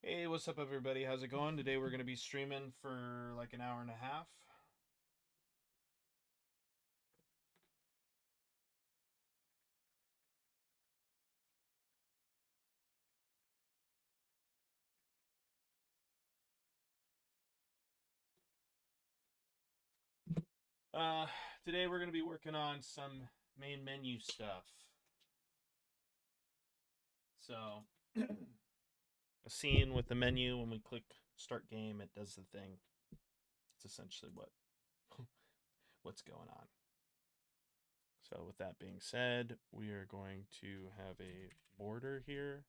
Hey, what's up, everybody? How's it going? Today we're going to be streaming for like an hour and a half. Uh, Today we're going to be working on some main menu stuff. So, a scene with the menu, when we click start game, it does the thing. It's essentially what's going on. So, with that being said, we are going to have a border here.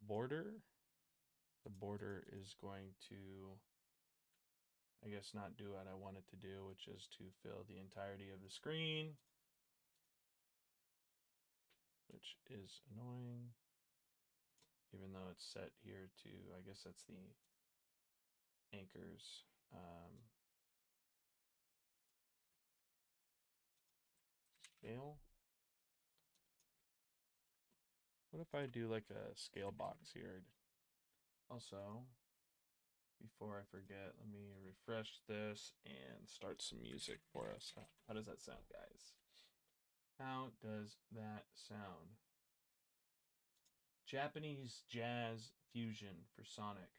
Border. The border is going to, I guess, not do what I want it to do, which is to fill the entirety of the screen, which is annoying, even though it's set here to, I guess that's the anchors. Scale. What if I do like a scale box here? Also, before I forget, let me refresh this and start some music for us. How does that sound, guys? How does that sound? Japanese jazz fusion for Sonic.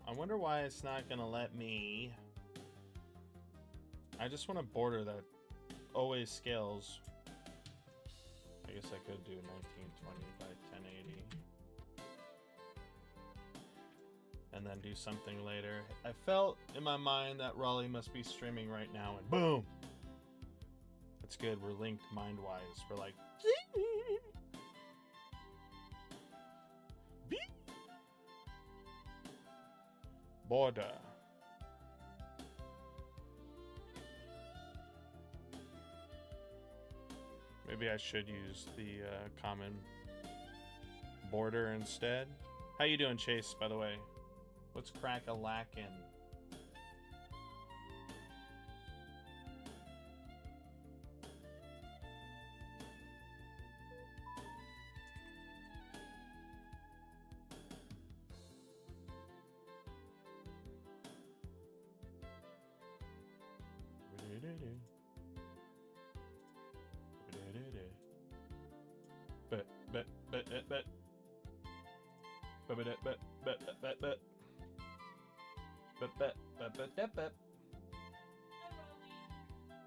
I wonder why it's not gonna let me. I just want a border that always scales. I guess I could do 1920 by 1080. And then do something later. I felt in my mind that Raleigh must be streaming right now, and boom! That's good, we're linked mind-wise. We're like... Border. Maybe I should use the common border instead. How you doing, Chase, by the way? What's crack-a-lackin'?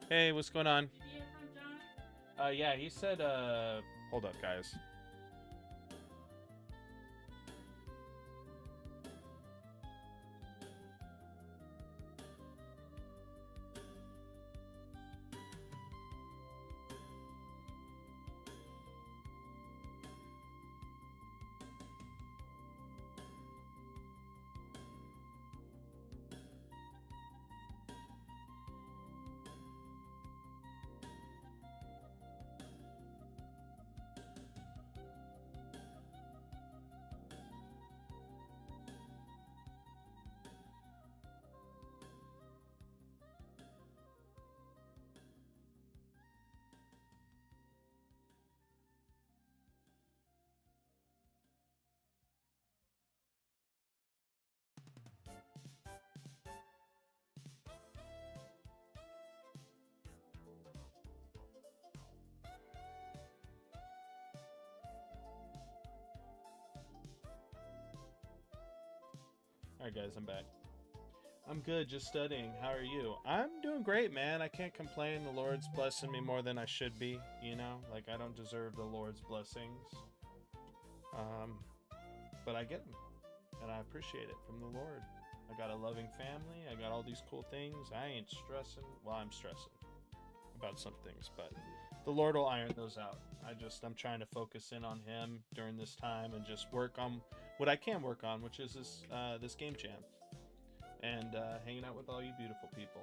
Hey, what's going on? Did you hear from John? Yeah, he said, hold up, guys. Alright, guys, I'm back. I'm good, just studying. How are you? I'm doing great, man. I can't complain. The Lord's blessing me more than I should be, you know? Like, I don't deserve the Lord's blessings. But I get them. And I appreciate it from the Lord. I got a loving family. I got all these cool things. I ain't stressing. Well, I'm stressing about some things, but the Lord will iron those out. I'm trying to focus in on Him during this time and just work on what I can work on, which is this game jam and hanging out with all you beautiful people.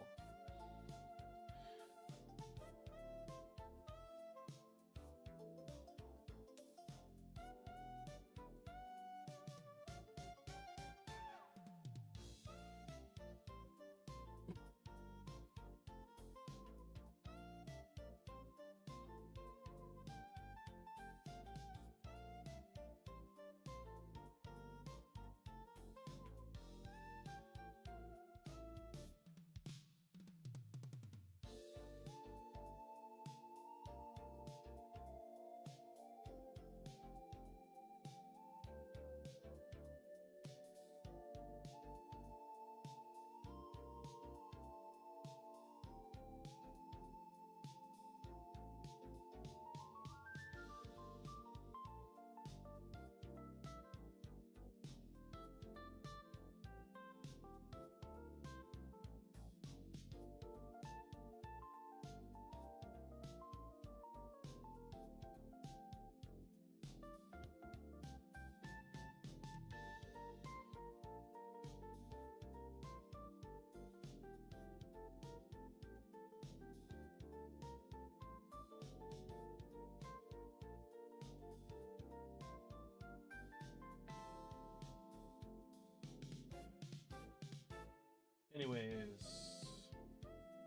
Anyways,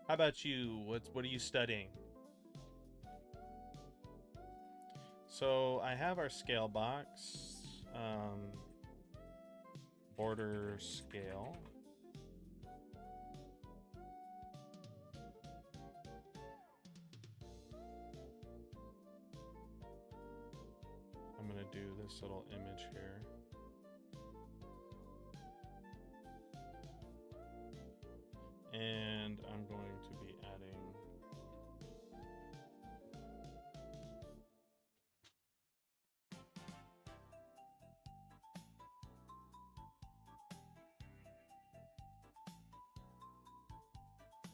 how about you? What are you studying? So I have our scale box, border scale. I'm gonna do this little image here. And I'm going to be adding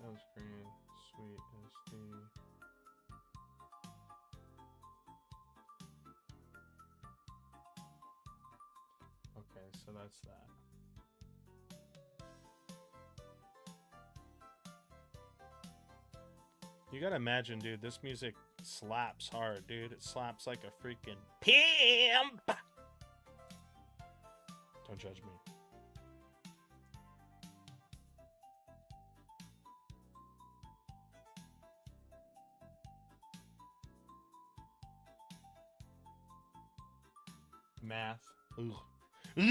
that was green, sweet SD. Okay, so that's that. You gotta imagine, dude, this music slaps hard, dude. It slaps like a freaking pimp. Don't judge me. Math. Ugh. No,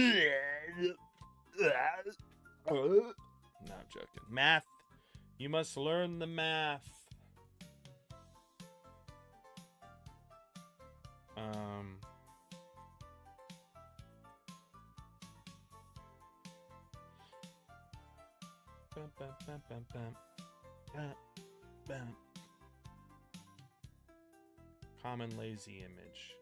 I'm joking. Math. You must learn the math. Common lazy image.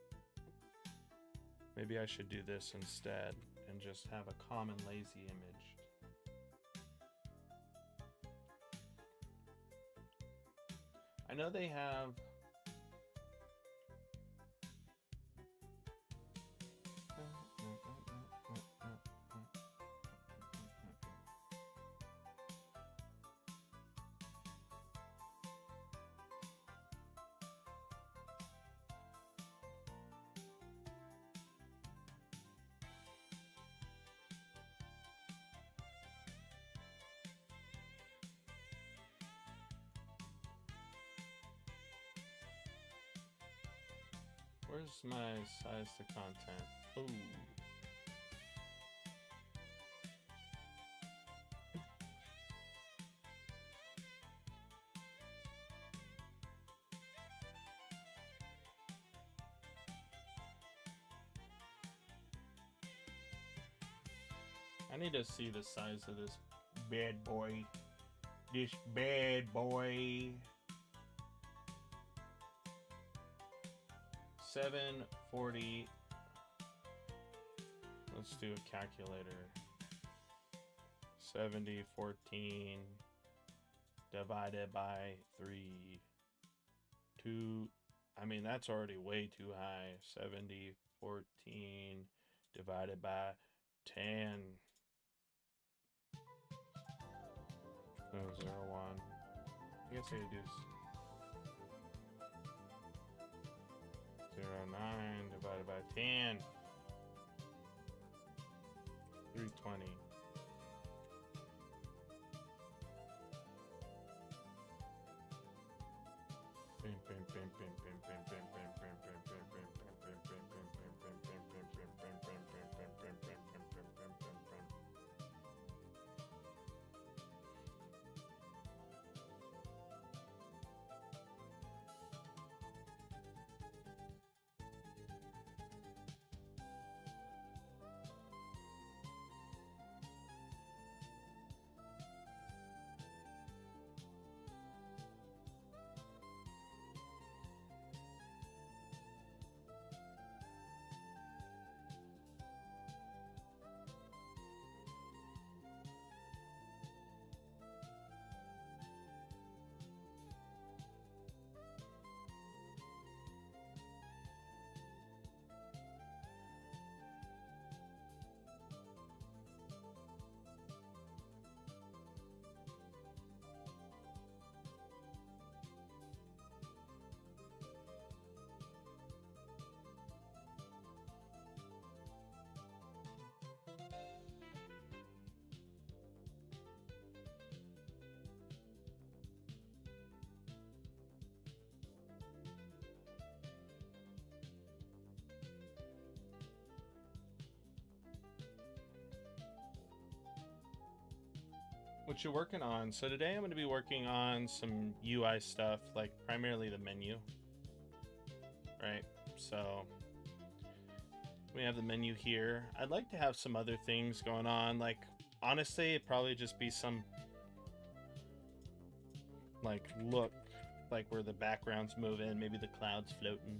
Maybe I should do this instead and just have a common lazy image. I know they have where's my size to content? Ooh. I need to see the size of this bad boy. This bad boy. 740. Let's do a calculator. 70, 14 divided by 3. 2. I mean, that's already way too high. 70, 14 divided by 10. 0, 1. I guess I could do 0, 9 divided by 10. 320. What you working on? So today I'm going to be working on some UI stuff, like primarily the menu. Right? So we have the menu here. I'd like to have some other things going on. Like, honestly, it'd probably just be some like look, like where the backgrounds move in, maybe the clouds floating.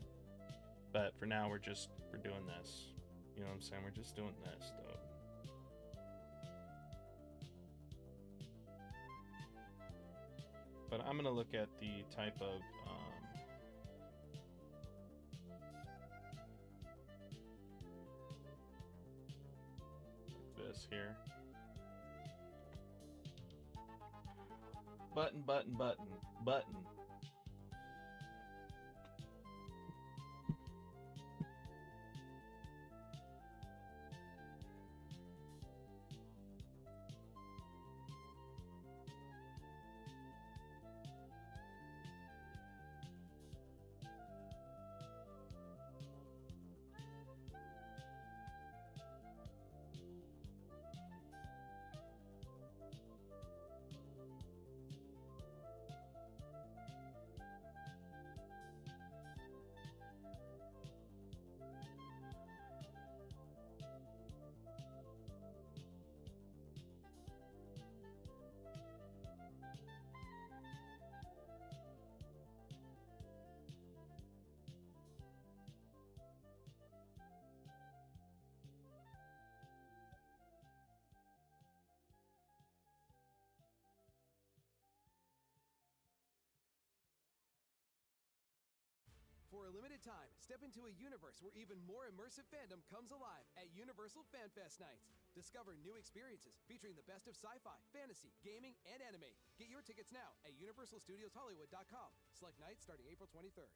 But for now, we're doing this. You know what I'm saying? We're just doing this, though. But I'm gonna look at the type of this here. Button, button, button, button. For a limited time, step into a universe where even more immersive fandom comes alive at Universal Fan Fest Nights. Discover new experiences featuring the best of sci-fi, fantasy, gaming, and anime. Get your tickets now at UniversalStudiosHollywood.com. Select nights starting April 23rd.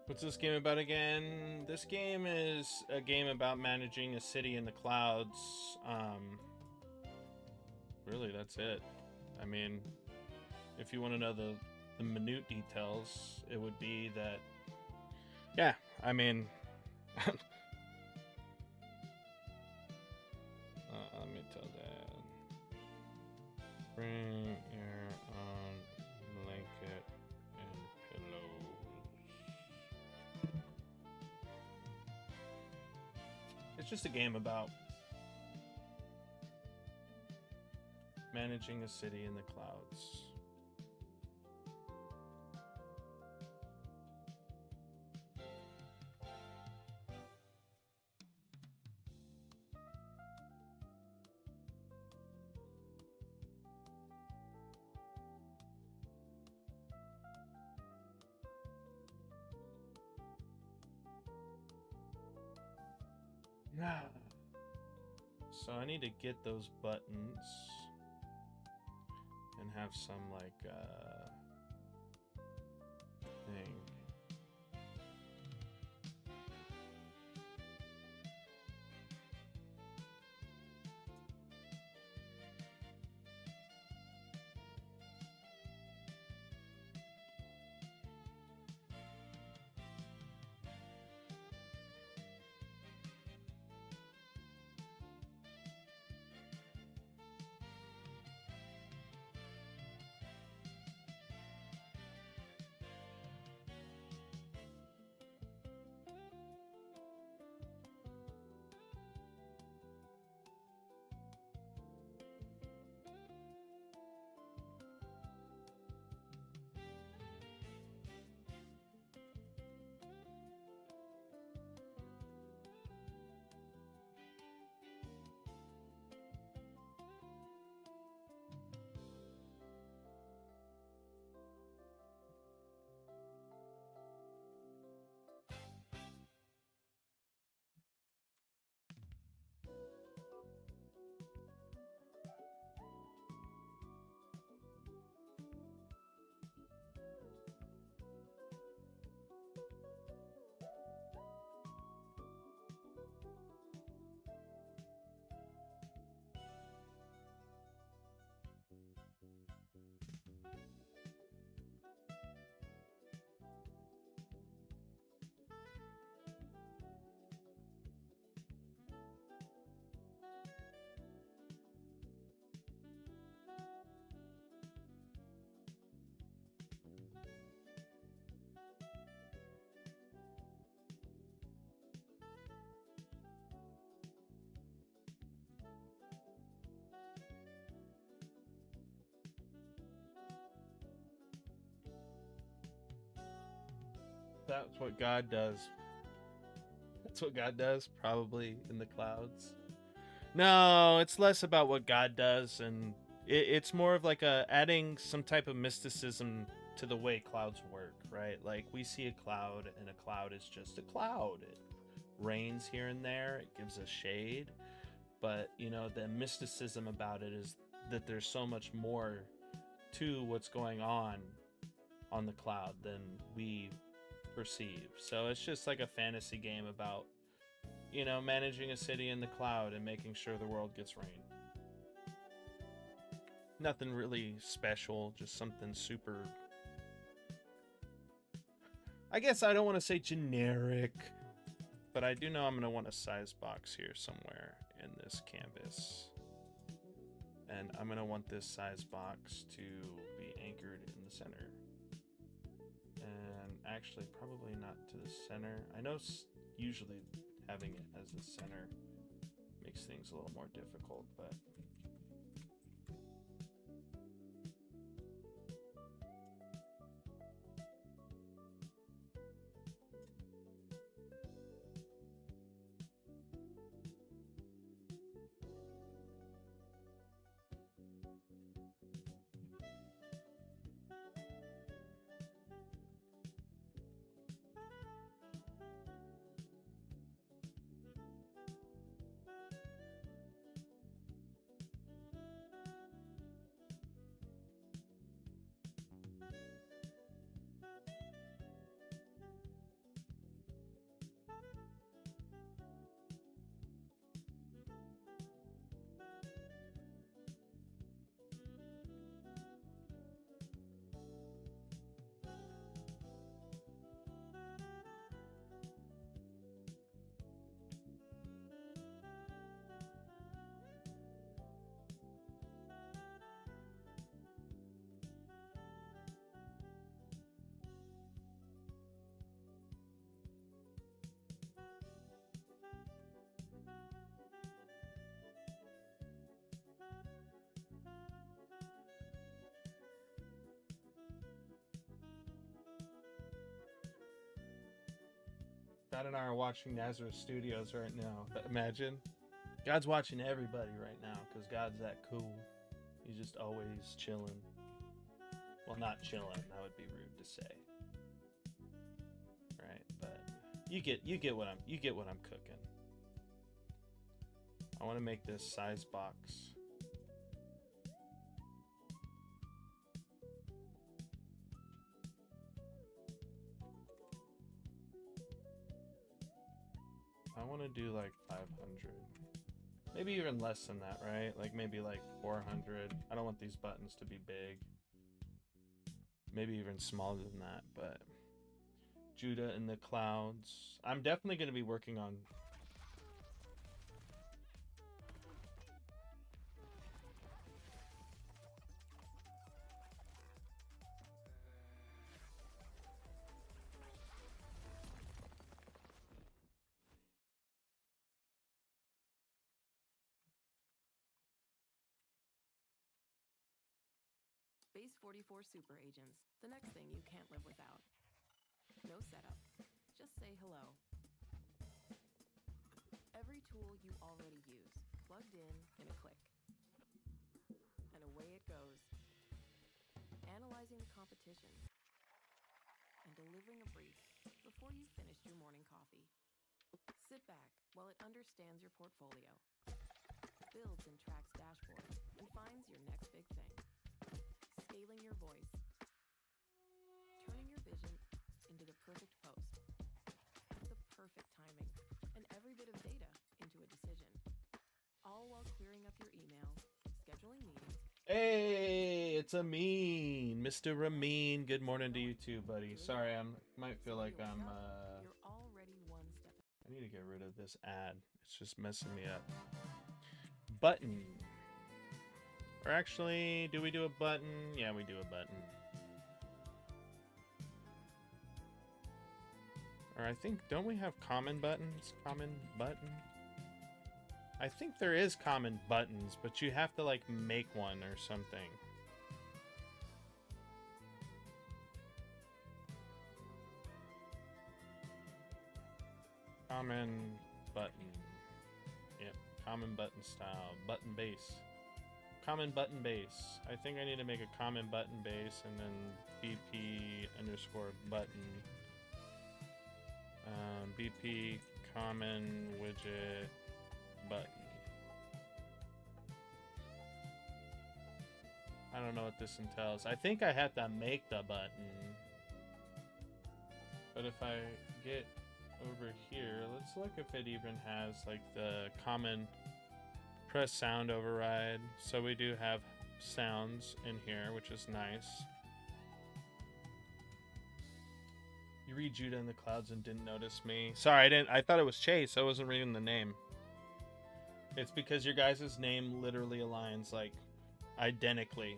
What's this game about again? This game is a game about managing a city in the clouds. Really, that's it. I mean, if you want to know the minute details, it would be that, yeah, I mean, let me tell that. Bring your own blanket and pillows. It's just a game about managing a city in the clouds. So I need to get those buttons and have some like thing. That's what God does. That's what God does, probably in the clouds. No, it's less about what God does, and it's more of like adding some type of mysticism to the way clouds work, right? Like we see a cloud, and a cloud is just a cloud. It rains here and there. It gives us shade, but you know the mysticism about it is that there's so much more to what's going on the cloud than we perceive. So it's just like a fantasy game about, you know, managing a city in the cloud and making sure the world gets rain. Nothing really special, just something super, I guess I don't want to say generic, but I do know I'm going to want a size box here somewhere in this canvas. And I'm going to want this size box to be anchored in the center. And actually, probably not to the center. I know usually having it as the center makes things a little more difficult, but God and I are watching Nazareth Studios right now. Imagine. God's watching everybody right now because God's that cool. He's just always chilling. Well, not chilling. That would be rude to say. Right, but you get what I'm cooking. I want to make this size box. I want to do like 500. Maybe even less than that, right? Like maybe like 400. I don't want these buttons to be big. Maybe even smaller than that, but Judah in the clouds. I'm definitely going to be working on Base 44 super agents, the next thing you can't live without. No setup, just say hello. Every tool you already use, plugged in a click. And away it goes. Analyzing the competition and delivering a brief before you finished your morning coffee. Sit back while it understands your portfolio, builds and tracks dashboards, and finds your next big thing. Scaling your voice, turning your vision into the perfect post, the perfect timing, and every bit of data into a decision. All while clearing up your emails, scheduling meetings. Hey, it's Amin, Mr. Ramin. Good morning to you too, buddy. Sorry, might feel like I'm You're already one step. I need to get rid of this ad. It's just messing me up. Button. Or actually, do we do a button? Yeah, we do a button. Or I think, don't we have common buttons? Common button? I think there is common buttons, but you have to like make one or something. Common button. Yep, common button style. Button base. Common button base. I think I need to make a common button base and then BP underscore button. BP common widget button. I don't know what this entails. I think I have to make the button. But if I get over here, let's look if it even has like the common press sound override. So we do have sounds in here, which is nice. You read Judah in the Clouds and didn't notice me. Sorry, I didn't. I thought it was Chase. I wasn't reading the name. It's because your guys' name literally aligns like identically.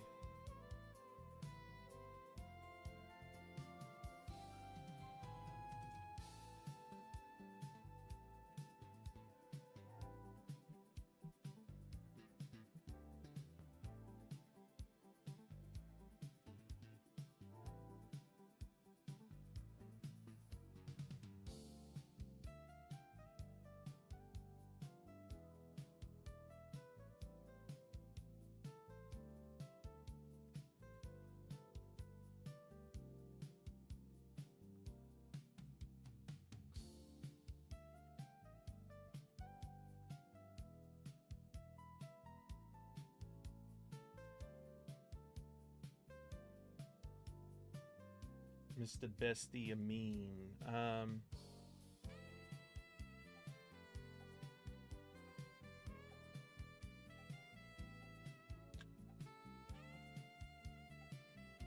Mr. Bestie Amin. I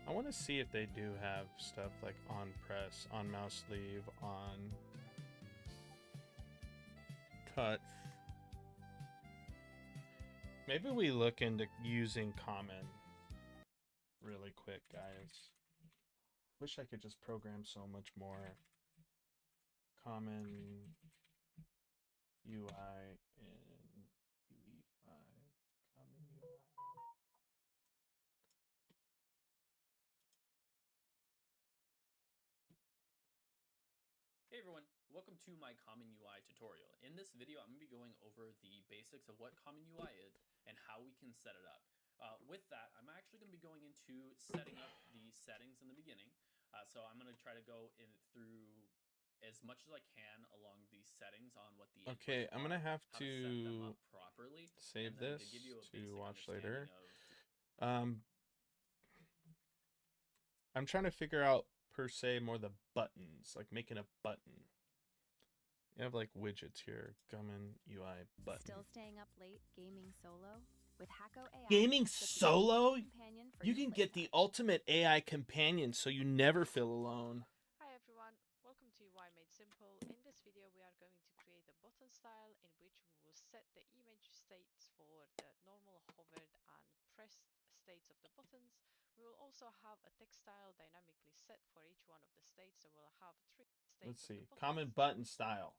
want to see if they do have stuff like on press, on mouse sleeve, on cut. Maybe we look into using common really quick, guys. Wish I could just program so much more. Common UI in UI. Common UI. Hey everyone, Welcome to my Common UI tutorial. In this video, I'm going to be going over the basics of what Common UI is and how we can set it up. With that, I'm actually going to be going into setting up the settings in the beginning. So I'm going to try to go through as much as I can along the settings on what the Okay, I'm gonna have how to set them to up properly, save and then this to give you a to basic watch understanding later. of I'm trying to figure out per se more the buttons, like making a button. You have like widgets here, Common UI button. Still staying up late gaming solo? With Hacko AI. Gaming get the solo? ultimate companion for You your can get the playtime. ultimate AI companion so you never feel alone. Hi everyone, welcome to UI Made Simple. In this video we are going to create a button style in which we will set the image states for the normal, hovered and pressed states of the buttons. We will also have a text style dynamically set for each one of the states, so we'll have 3 states Let's of the see. buttons. Common button style.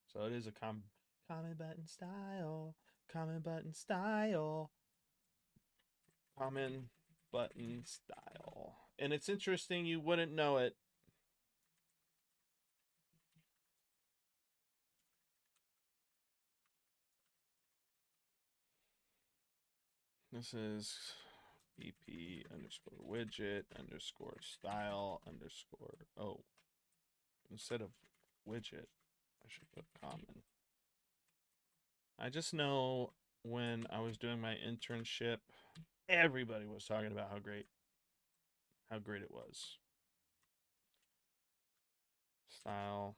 So it is a common button style. Common button style. Common button style. And it's interesting, you wouldn't know it. This is BP underscore widget underscore style underscore. Oh, instead of widget, I should put common. I just know when I was doing my internship, everybody was talking about how great it was. Style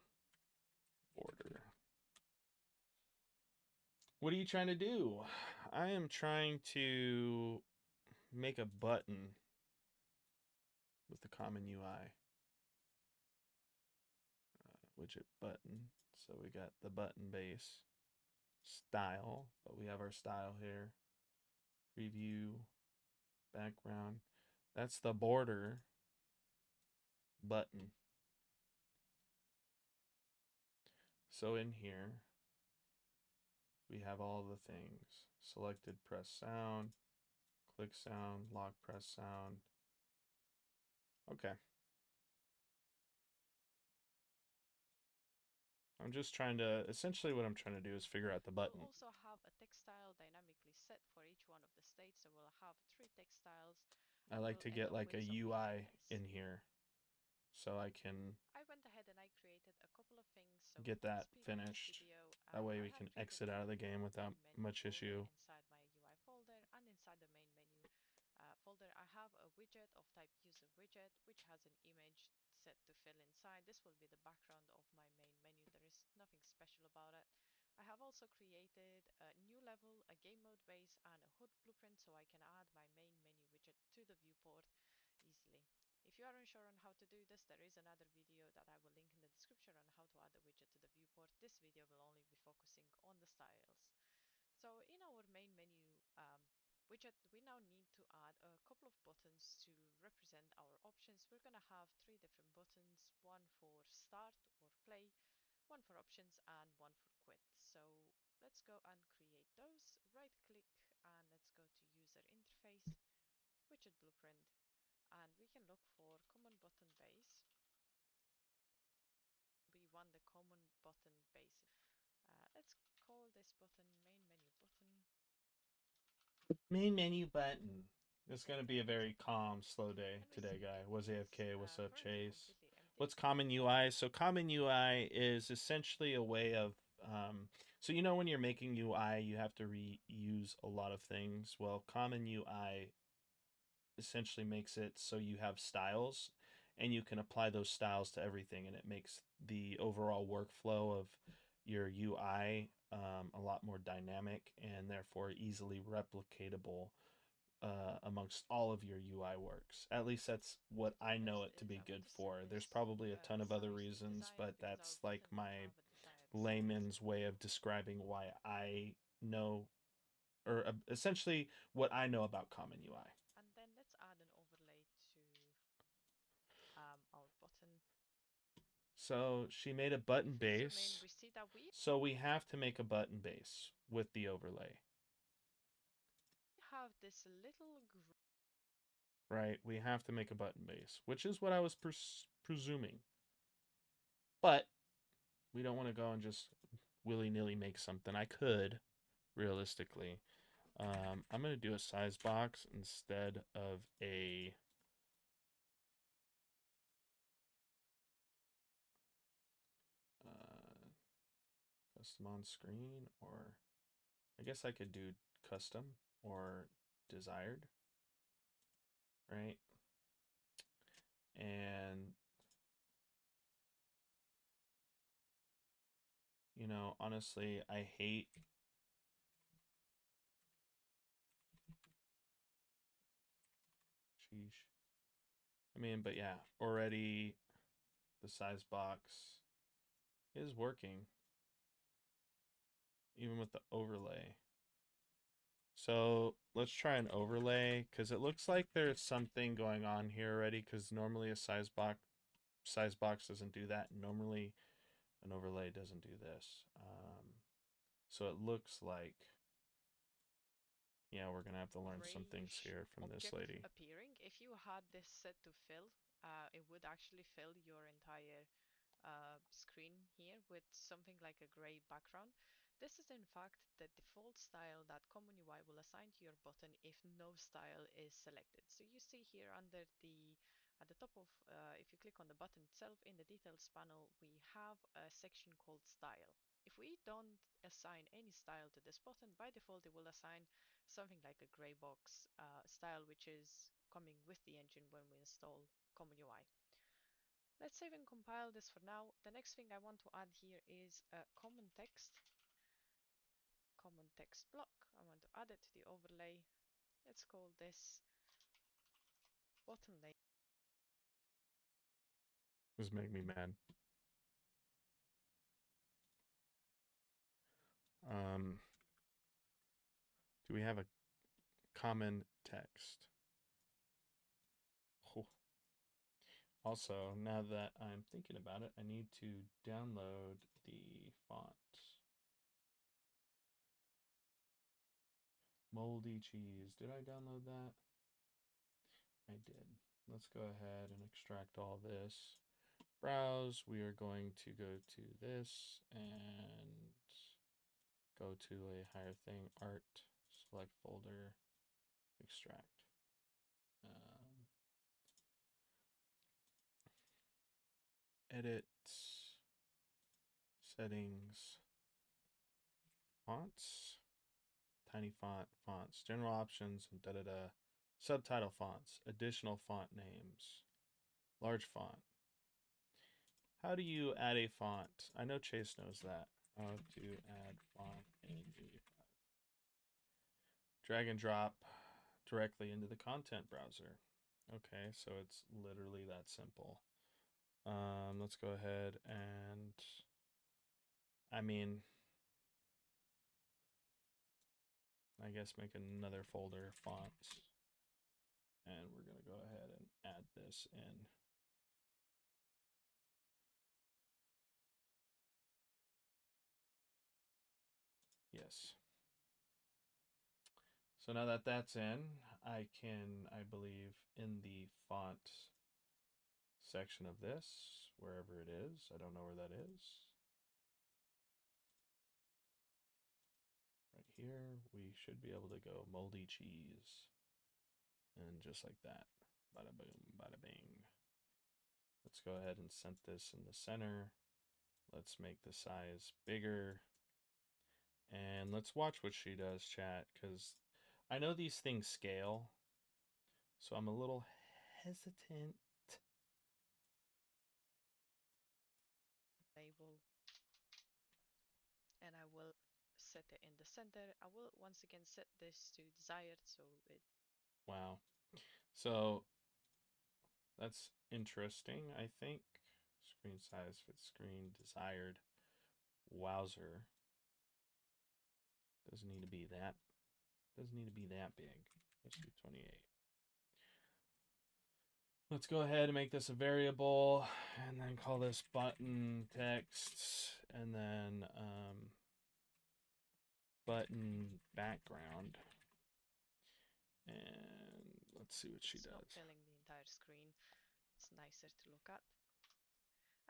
border. What are you trying to do? I am trying to make a button with the common UI. Widget button. So we got the button base style, but we have our style here. Preview, background. That's the border button. So in here, we have all the things. Selected press sound, click sound, lock press sound. Okay. I'm just trying to, essentially what I'm trying to do is figure out the button. We'll also have a text style dynamically set for each one of the states, so we'll have 3 text styles. I like to get like a UI in here so I can I went ahead and I created a couple of things. So get that finished. That way we can exit out of the game without much issue. Inside my UI folder and inside the main menu folder, I have a widget of type user widget, which has an image set to fill inside. This will be the background of my main menu. There is nothing special about it. I have also created a new level, a game mode base and a HUD blueprint so I can add my main menu widget to the viewport easily. If you are unsure on how to do this, there is another video that I will link in the description on how to add the widget to the viewport. This video will only be focusing on the styles. So in our main menu widget, we now need to add a couple of buttons to represent our options. We're going to have 3 different buttons, one for start or play, one for options and one for quit. So let's go and create those. Right click and let's go to user interface, widget blueprint, and we can look for common button base. We want the common button base. Let's call this button main menu button. Main menu button. It's going to be a very calm, slow day today, guy. Was AFK? What's up, Chase? What's Common UI? So Common UI is essentially a way of, so you know when you're making UI, you have to reuse a lot of things. Well, Common UI essentially makes it so you have styles and you can apply those styles to everything, and it makes the overall workflow of your UI a lot more dynamic and therefore easily replicatable amongst all of your UI works. At least that's what I know it to be good for. There's probably a ton of other reasons, but that's like my layman's way of describing why I know, or essentially what I know about Common UI. And then let's add an overlay to our button. So she made a button base. So we have to make a button base with the overlay. Have this little right, we have to make a button base, which is what I was presuming. But we don't want to go and just willy-nilly make something. I could, realistically. I'm going to do a size box instead of a custom on screen, or I guess I could do custom or desired, right? And you know, honestly, I hate sheesh. I mean, but yeah, already the size box is working even with the overlay. So let's try an overlay, because it looks like there's something going on here already, because normally a size box doesn't do that. Normally an overlay doesn't do this. So it looks like, yeah, we're gonna have to learn some things Grayish here from this object lady. appearing. If you had this set to fill, it would actually fill your entire screen here with something like a gray background. This is in fact the default style that Common UI will assign to your button if no style is selected. So you see here under at the top of, if you click on the button itself in the details panel, we have a section called style. If we don't assign any style to this button, by default it will assign something like a gray box style, which is coming with the engine when we install Common UI. Let's save and compile this for now. The next thing I want to add here is a common text block. I want to add it to the overlay. Let's call this button name. This make me mad. Do we have a common text? Oh. Also, now that I'm thinking about it, I need to download the font. Moldy cheese. Did I download that? I did. Let's go ahead and extract all this. Browse. We are going to go to this and go to a higher thing. Art. Select folder. Extract. Edit. Settings. Fonts. Tiny font, fonts, general options, and da-da-da. Subtitle fonts, additional font names, large font. How do you add a font? I know Chase knows that. How to add font in UE5. Drag and drop directly into the content browser. Okay, so it's literally that simple. Let's go ahead and, I mean, I guess make another folder, fonts. And we're going to go ahead and add this in. Yes. So now that that's in, I can, I believe, in the font section of this, wherever it is, I don't know where that is. Right here, we should be able to go moldy cheese. And just like that, bada boom, bada bing. Let's go ahead and set this in the center. Let's make the size bigger. And let's watch what she does, chat, because I know these things scale, so I'm a little hesitant. Label, and I will set it in the center. I will once again set this to desired, so it. Wow. So that's interesting, I think. Screen size fit screen desired. Wowzer. Doesn't need to be that. Doesn't need to be that big. Let's do 28. Let's go ahead and make this a variable and then call this button text and then button background. And let's see what she It's not does. filling the entire screen. It's nicer to look at.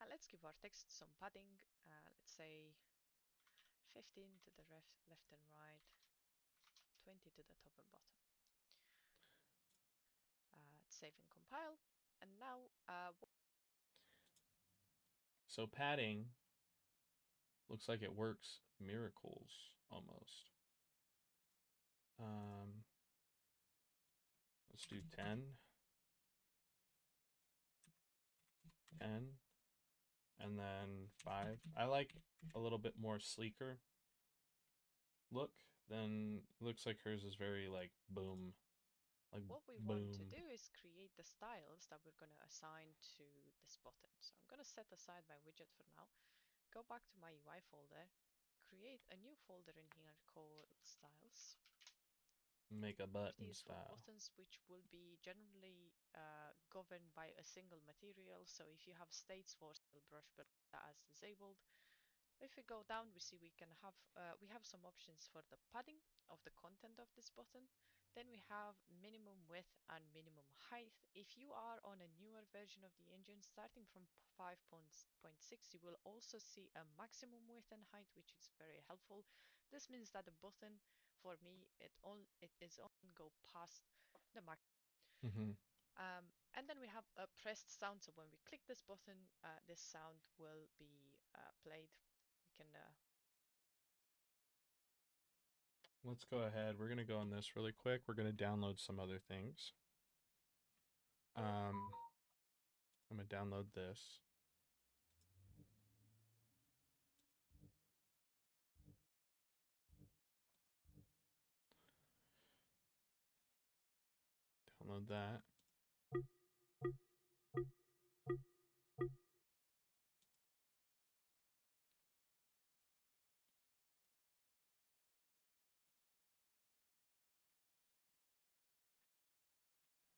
Let's give our text some padding. Let's say 15 to the left and right, 20 to the top and bottom. Save and compile. And now, so padding looks like it works miracles almost. Let's do 10, 10, and then 5. I like a little bit more sleeker look than, looks like hers is very like boom. Like what we boom. want to do is create the styles that we're going to assign to this button. So I'm going to set aside my widget for now. Go back to my UI folder, create a new folder in here called styles. Make a button These for style. buttons which will be generally governed by a single material. So if you have states for brush but as disabled, if we go down, we see we have some options for the padding of the content of this button. Then we have minimum width and minimum height. If you are on a newer version of the engine, starting from 5.6, you will also see a maximum width and height, which is very helpful. This means that the button, for me, it is only go past the max. And then we have a pressed sound. So when we click this button, this sound will be played. We can Let's go ahead. We're going to go on this really quick. We're going to download some other things. I'm going to download this. Download that.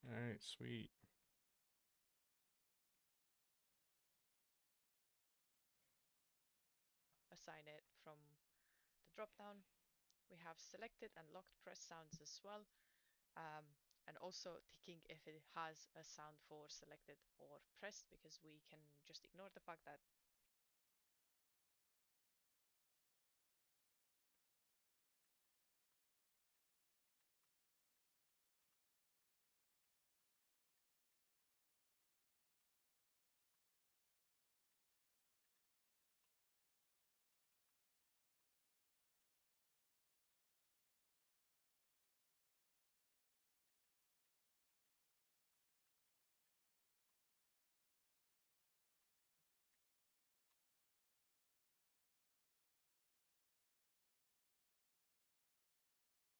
All right, sweet. assign it from the drop-down. We have selected and locked press sounds as well. And also ticking if it has a sound for selected or pressed, because we can just ignore the fact that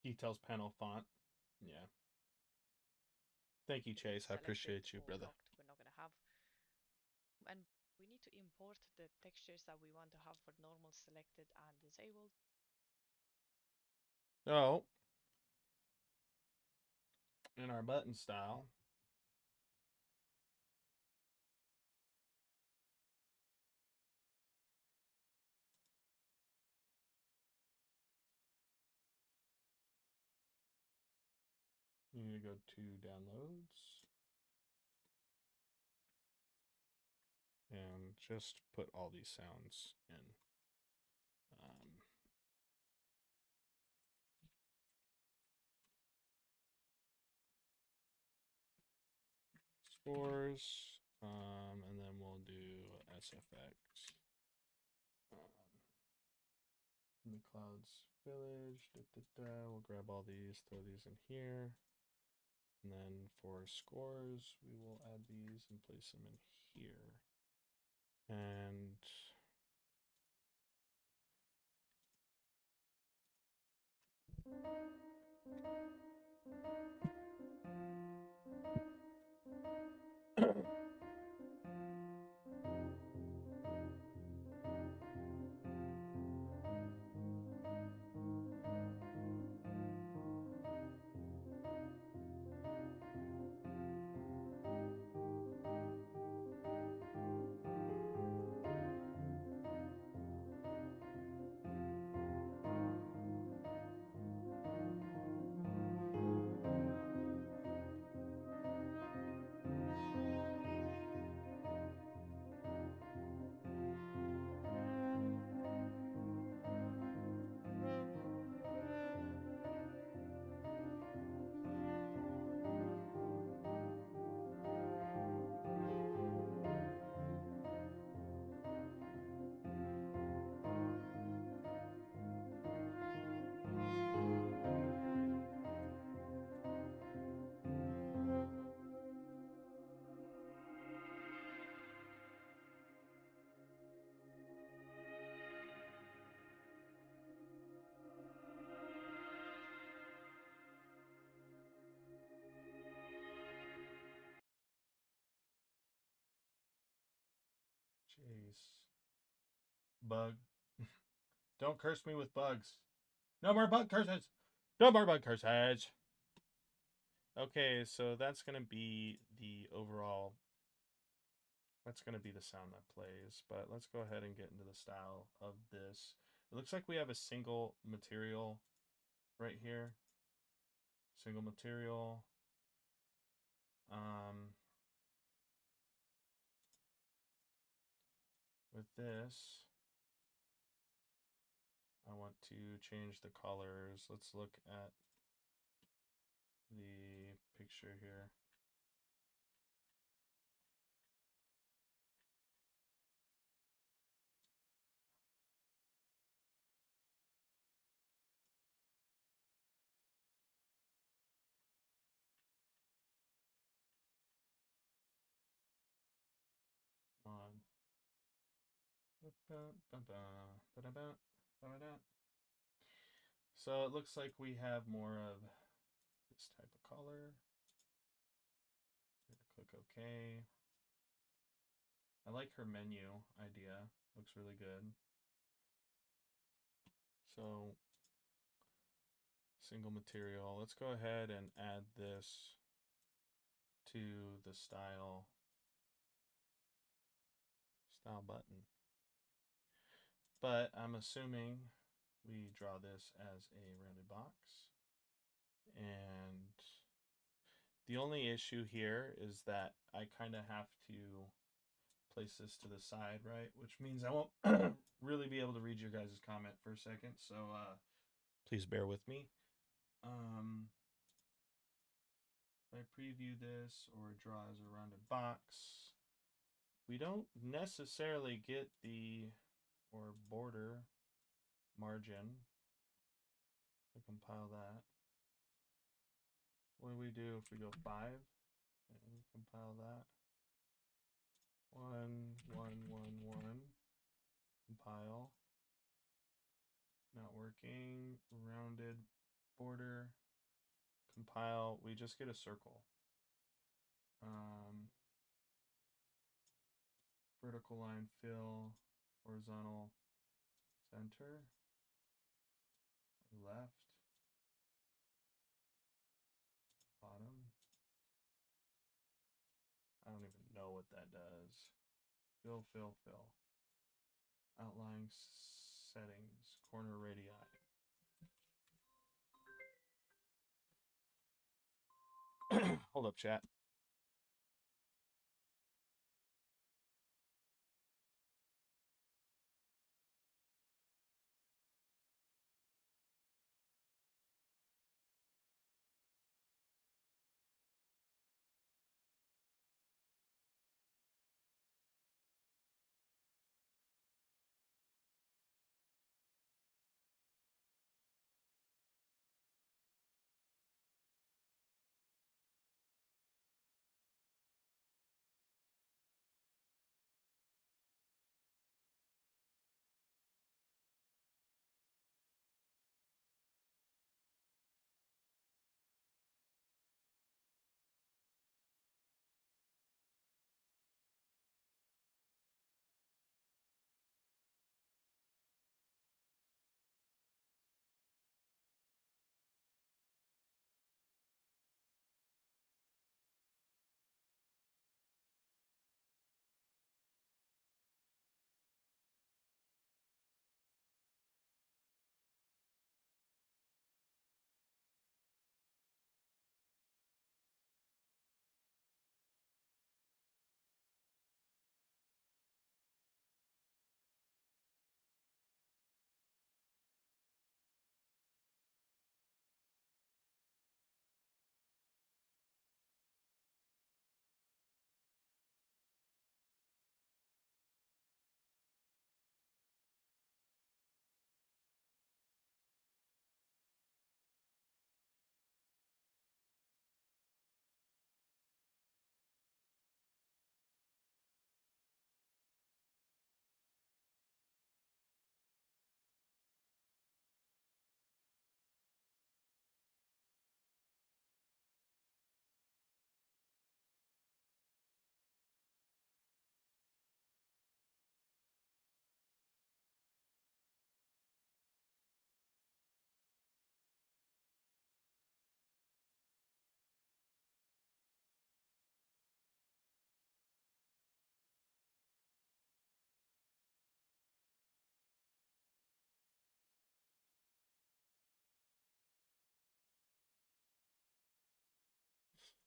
Details panel font. Yeah. Thank you, Chase. I appreciate you, brother. Locked, we're not going to have. And we need to import the textures that we want to have for normal, selected, and disabled. So, in our button style, you need to go to downloads and just put all these sounds in. Scores, and then we'll do SFX. In the Clouds Village, we'll grab all these, throw these in here. And then for scores, we will add these and place them in here. And face. Bug. Don't curse me with bugs. No more bug curses. No more bug curses. Okay, so that's going to be the overall. That's going to be the sound that plays. But let's go ahead and get into the style of this. It looks like we have a single material right here. Single material. With this, I want to change the colors. Let's look at the picture here. So it looks like we have more of this type of color. Click OK. I like her menu idea. Looks really good. So single material. Let's go ahead and add this to the style button. But I'm assuming we draw this as a rounded box. And the only issue here is that I kind of have to place this to the side, right? Which means I won't really be able to read your guys' comment for a second. So please bear with me. If I preview this or draw as a rounded box, we don't necessarily get the border margin. I compile that. What do we do if we go 5 and compile that? 1, 1, 1, 1. Compile. Not working. Rounded border. Compile. We just get a circle. Vertical line fill. Horizontal center. Left. Bottom. I don't even know what that does. Fill, fill, fill. Outline settings. Corner radii. Hold up, chat.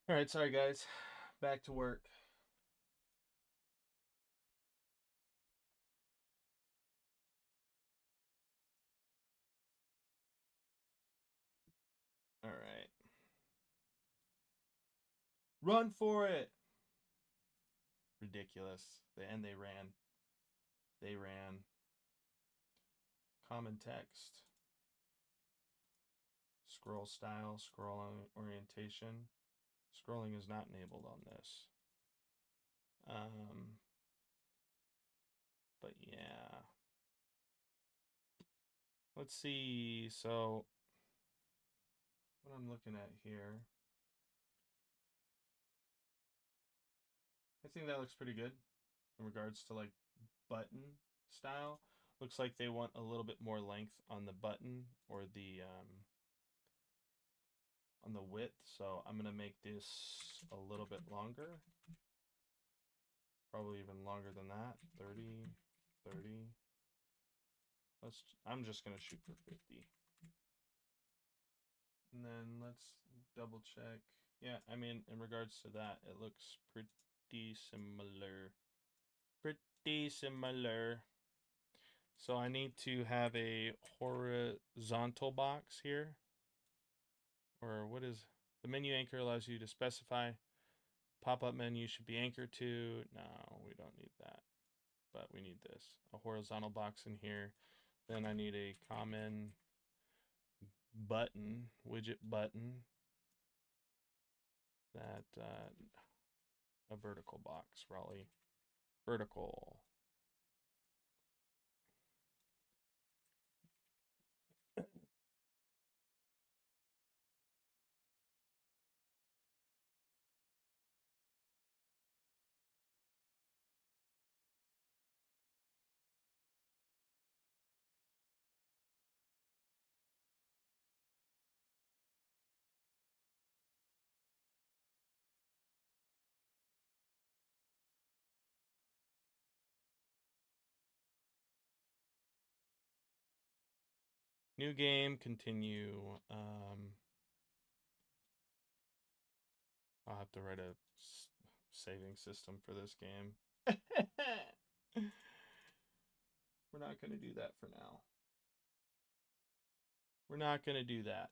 All right, sorry guys. Back to work. All right. Run for it. Ridiculous. And they ran. They ran. Common text. Scroll style, scroll orientation. Scrolling is not enabled on this. But yeah. Let's see. So what I'm looking at here, I think that looks pretty good in regards to like button style. Looks like they want a little bit more length on the button or the on the width. So I'm gonna make this a little bit longer. Probably even longer than that. 30, 30. I'm just gonna shoot for 50. And then let's double check. Yeah, I mean, in regards to that, it looks pretty similar. Pretty similar. So I need to have a horizontal box here. Or what is the menu anchor allows you to specify pop-up menu should be anchored to. No, we don't need that. But we need this. A horizontal box in here. Then I need a common button, widget button. That a vertical box, Raleigh. Vertical. New game, continue. I'll have to write a saving system for this game. We're not going to do that for now. We're not going to do that.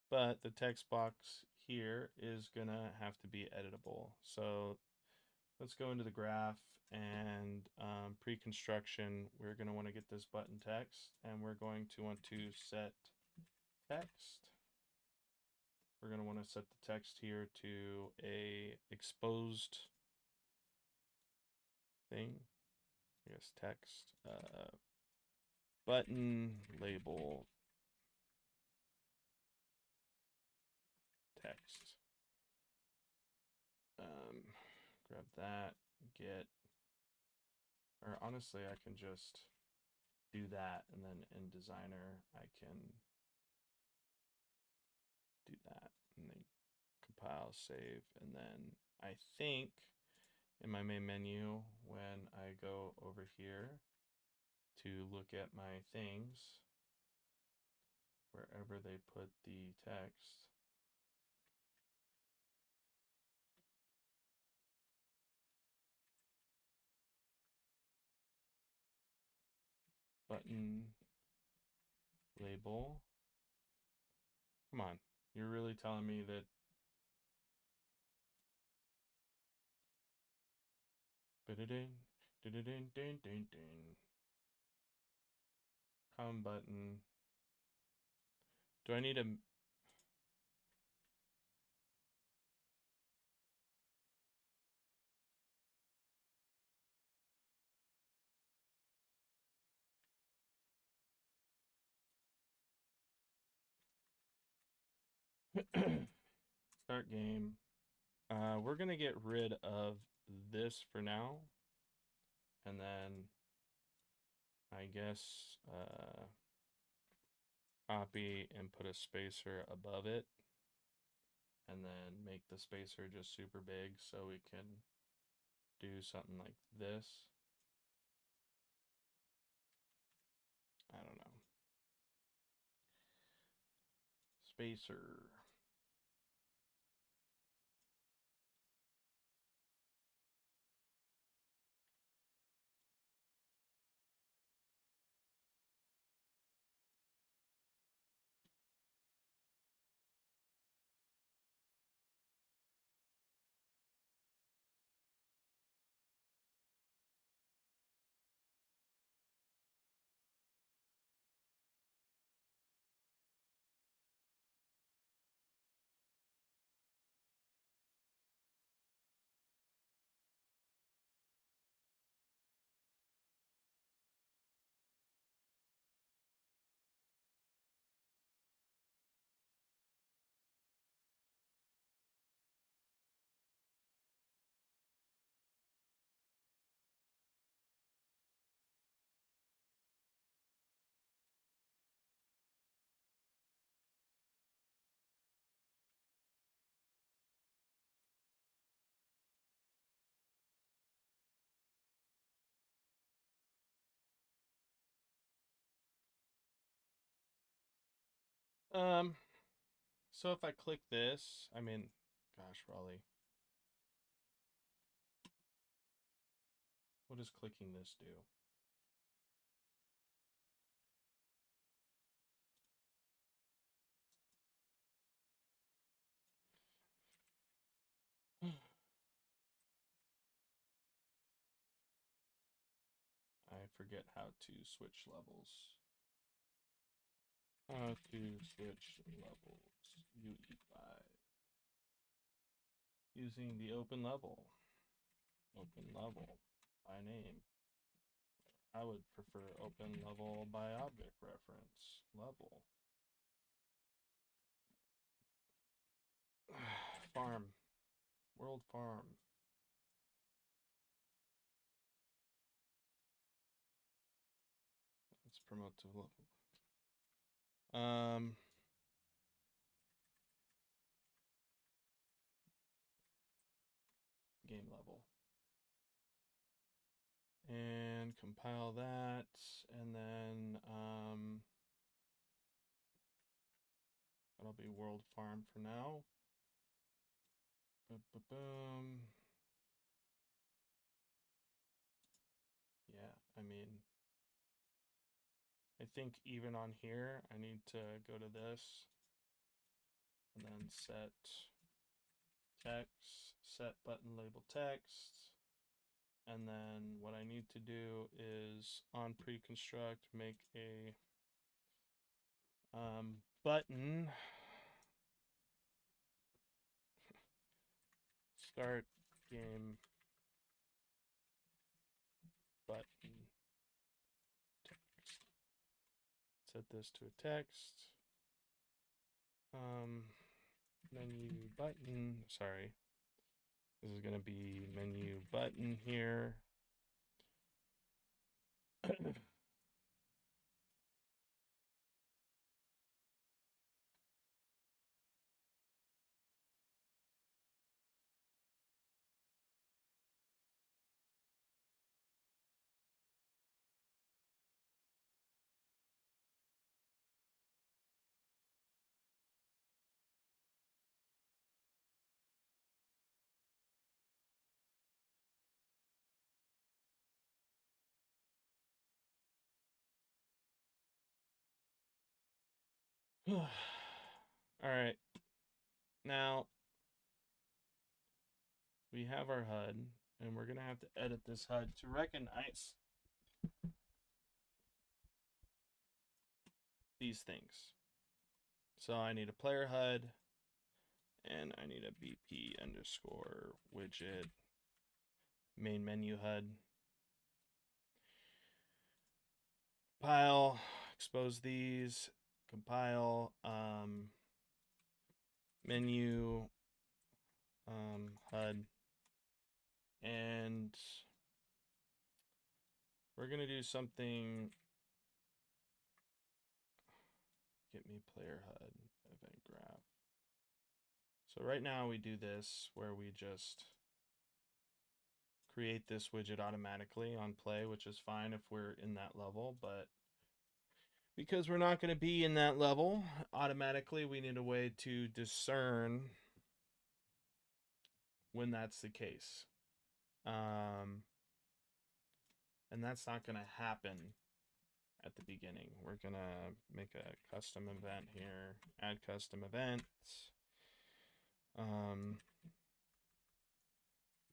But the text box here is going to have to be editable. So let's go into the graph and pre-construction. We're going to want to get this button text, and we're going to want to set text. We're going to want to set the text here to a exposed thing. I guess text. Button label text. Grab that, get, or honestly, I can just do that, and then in Designer, I can do that, and then compile, save, and then I think in my main menu, when I go over here to look at my things, wherever they put the text, button label. Come on, you're really telling me that come button. Do I need a start game? We're gonna get rid of this for now, and then I guess copy and put a spacer above it, and then make the spacer just super big so we can do something like this. I don't know. spacer. So if I click this, I mean, gosh, Raleigh. What does clicking this do? I forget how to switch levels. How to switch levels. UE5. Using the open level. Open level by name. I would prefer open level by object reference. Level. Farm. World farm. Let's promote to level. Game level. And compile that, and then that'll be world farm for now. Boom. Yeah, I mean, I think even on here, I need to go to this and then set text, set button label text. And then what I need to do is on pre-construct, make a button, start game button text. Set this to a text. Menu button, sorry. This is gonna be menu button here. All right. Now we have our HUD, and we're going to have to edit this HUD to recognize these things. So I need a player HUD, and I need a BP underscore widget main menu HUD. Compile, expose these, compile, menu, HUD, and we're gonna do something. Get me player HUD event graph. So right now we do this where we just create this widget automatically on play, which is fine if we're in that level, but Because we're not going to be in that level automatically, we need a way to discern when that's the case. And that's not going to happen at the beginning. We're going to make a custom event here. Add custom event.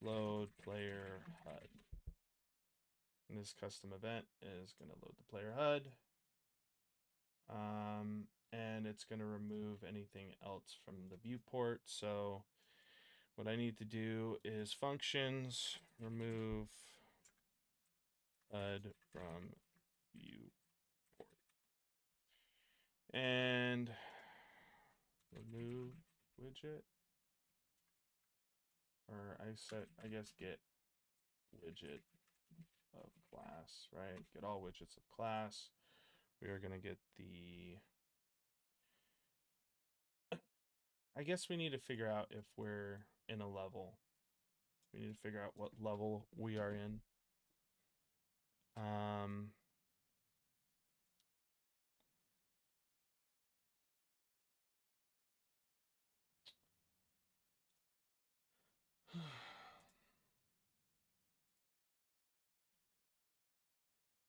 Load player HUD. And this custom event is going to load the player HUD. And it's going to remove anything else from the viewport. So what I need to do is functions, remove HUD from viewport. And remove widget. Or I guess get widget of class, right? Get all widgets of class. We are going to get the... I guess we need to figure out if we're in a level. We need to figure out what level we are in.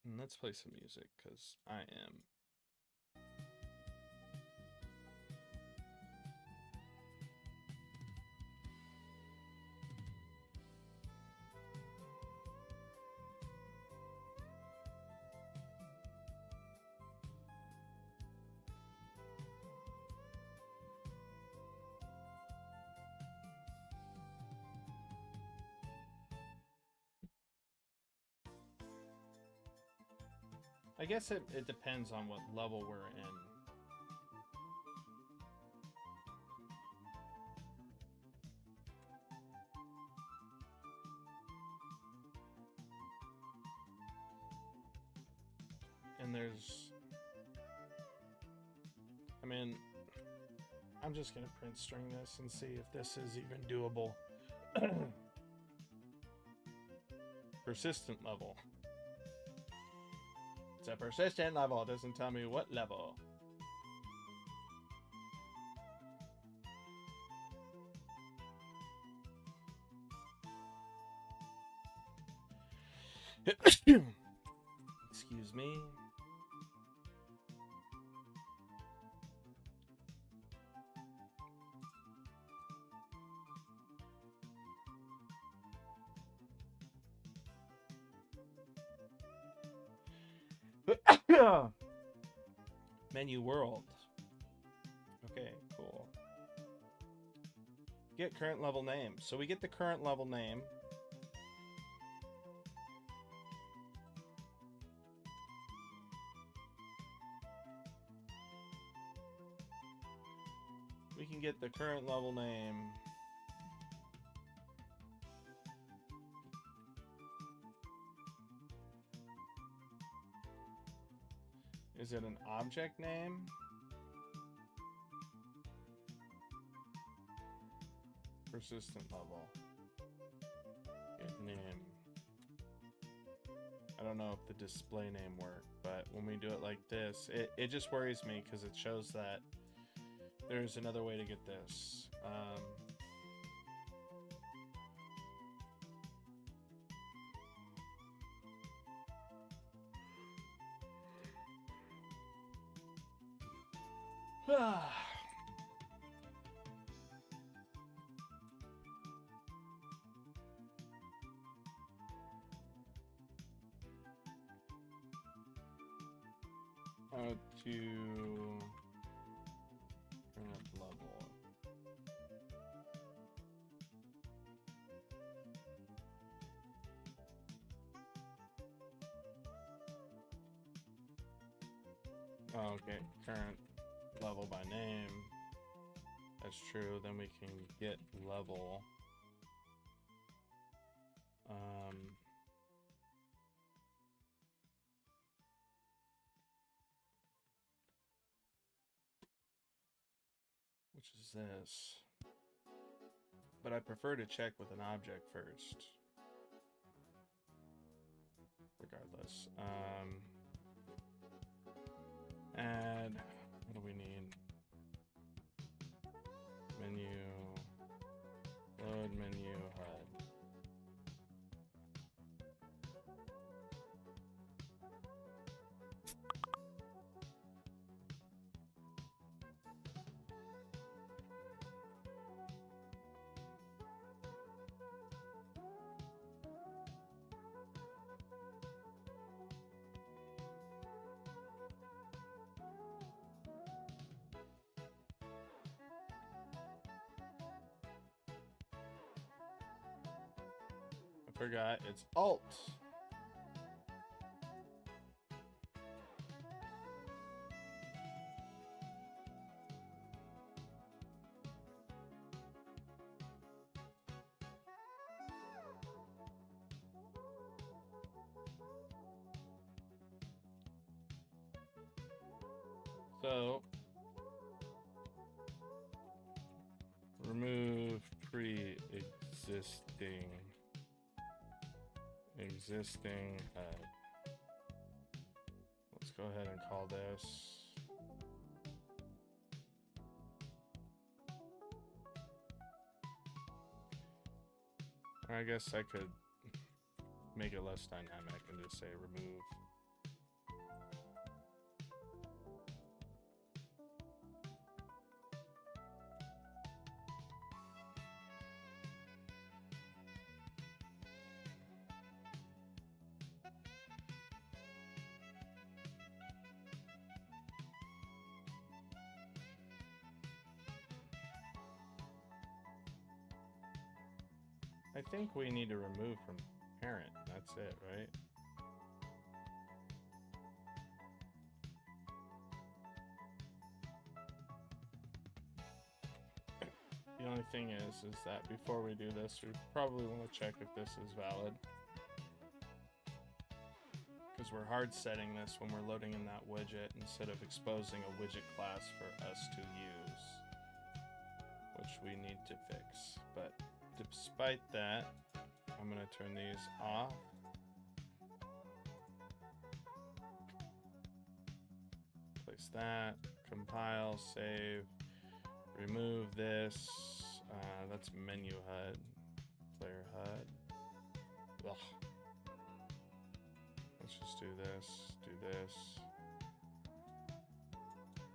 And let's play some music because I am... I guess it depends on what level we're in. And there's... I mean, I'm just going to print string this and see if this is even doable. Persistent level. It's a persistent level. It doesn't tell me what level. Excuse me. Menu world. Okay, cool. Get current level name. So we get the current level name. We can get the current level name. Is it an object name? Persistent level. Get name. I don't know if the display name worked, but when we do it like this, it just worries me because it shows that there's another way to get this. How to turn up level. Oh, okay, current level by name. That's true. Then we can get level. Which is this. But I prefer to check with an object first. Regardless. Forgot it's Alt. So remove existing head. Let's go ahead and call this or I guess I could make it less dynamic and just say remove. I think we need to remove from parent. That's it, right? The only thing is that before we do this, we probably want to check if this is valid. Because we're hard setting this when we're loading in that widget instead of exposing a widget class for us to use, which we need to fix. But despite that, I'm going to turn these off. Place that, compile, save, remove this. That's menu HUD, player HUD. Ugh. Let's just do this.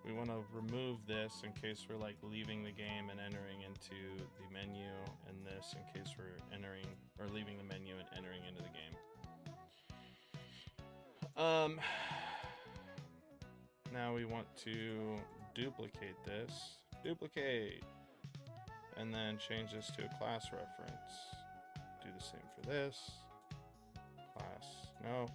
We want to remove this in case we're like leaving the game and entering into the menu, and this in case we're entering or leaving the menu and entering into the game. Now we want to duplicate this. Duplicate. And then change this to a class reference. Do the same for this. Class. No.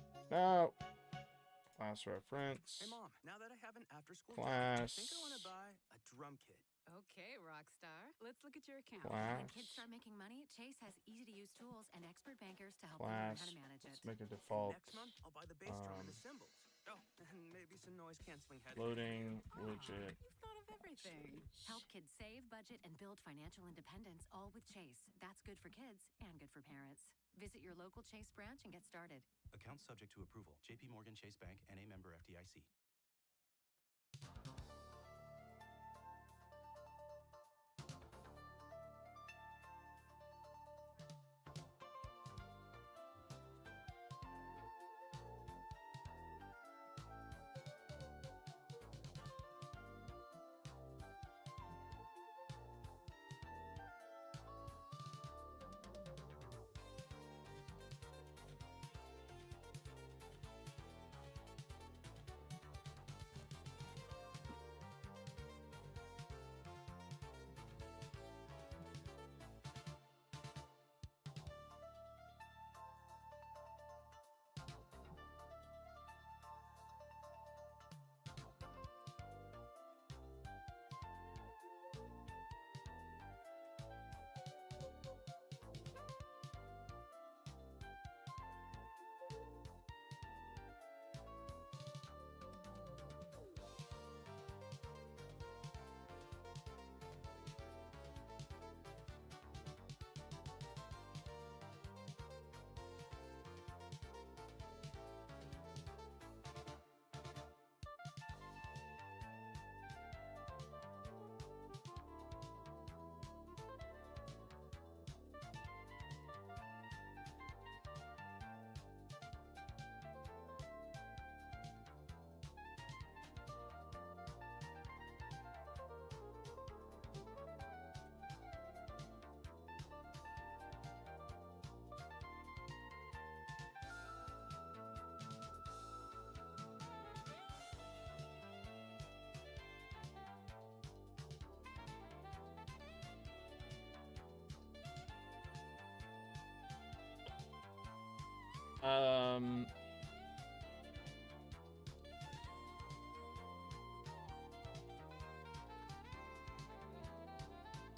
Class reference. Hey mom, now that I have an after-school Class. job, I think I want to buy a drum kit. Okay, Rockstar. Let's look at your account. Class. When kids start making money, Chase has easy-to-use tools and expert bankers to help Class. them learn how to manage it. Let's make a default. Next month, I'll buy the bass drum and the cymbals. Oh, and maybe some noise-canceling headphones. Loading widget. You've thought of everything. Help kids save, budget, and build financial independence, all with Chase. That's good for kids and good for parents. Visit your local Chase branch and get started. Account subject to approval. JP Morgan Chase Bank, N.A. member FDIC.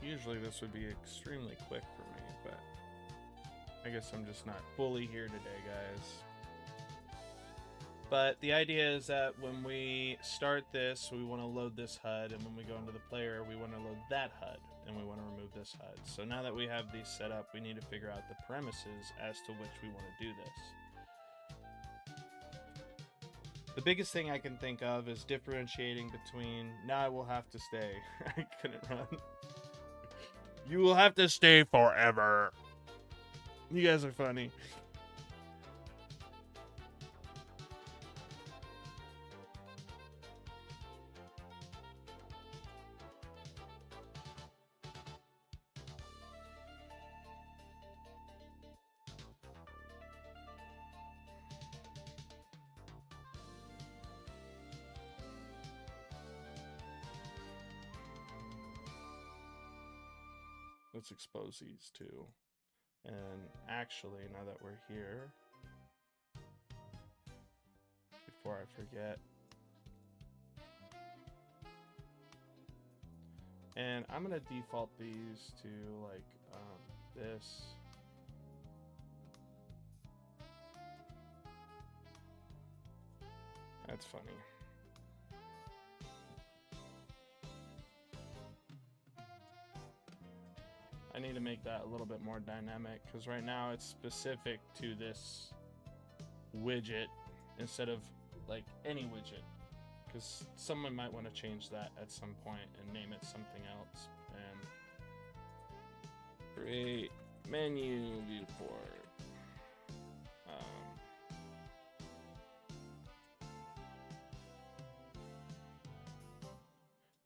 Usually this would be extremely quick for me, but I guess I'm just not fully here today, guys. But the idea is that when we start this, we want to load this HUD, and when we go into the player, we want to load that HUD, and we want to remove this HUD. So now that we have these set up, we need to figure out the premises as to which we want to do this. The biggest thing I can think of is differentiating between, now I will have to stay. I couldn't run. You will have to stay forever. You guys are funny. Let's expose these two. And actually, now that we're here, before I forget, and I'm gonna default these to like this. That's funny. I need to make that a little bit more dynamic because right now it's specific to this widget instead of like any widget, because someone might want to change that at some point and name it something else. And create menu viewport.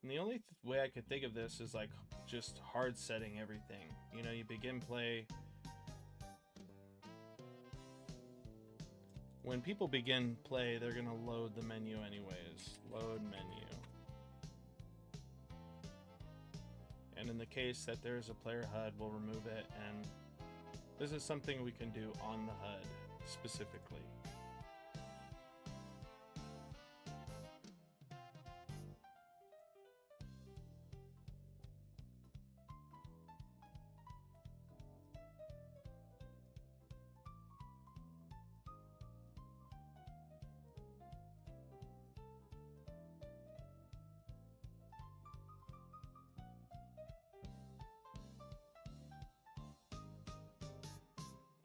And the only way I could think of this is like just hard setting everything. You know, you begin play. When people begin play, they're gonna load the menu anyways. Load menu. And in the case that there's a player HUD, we'll remove it. And this is something we can do on the HUD specifically.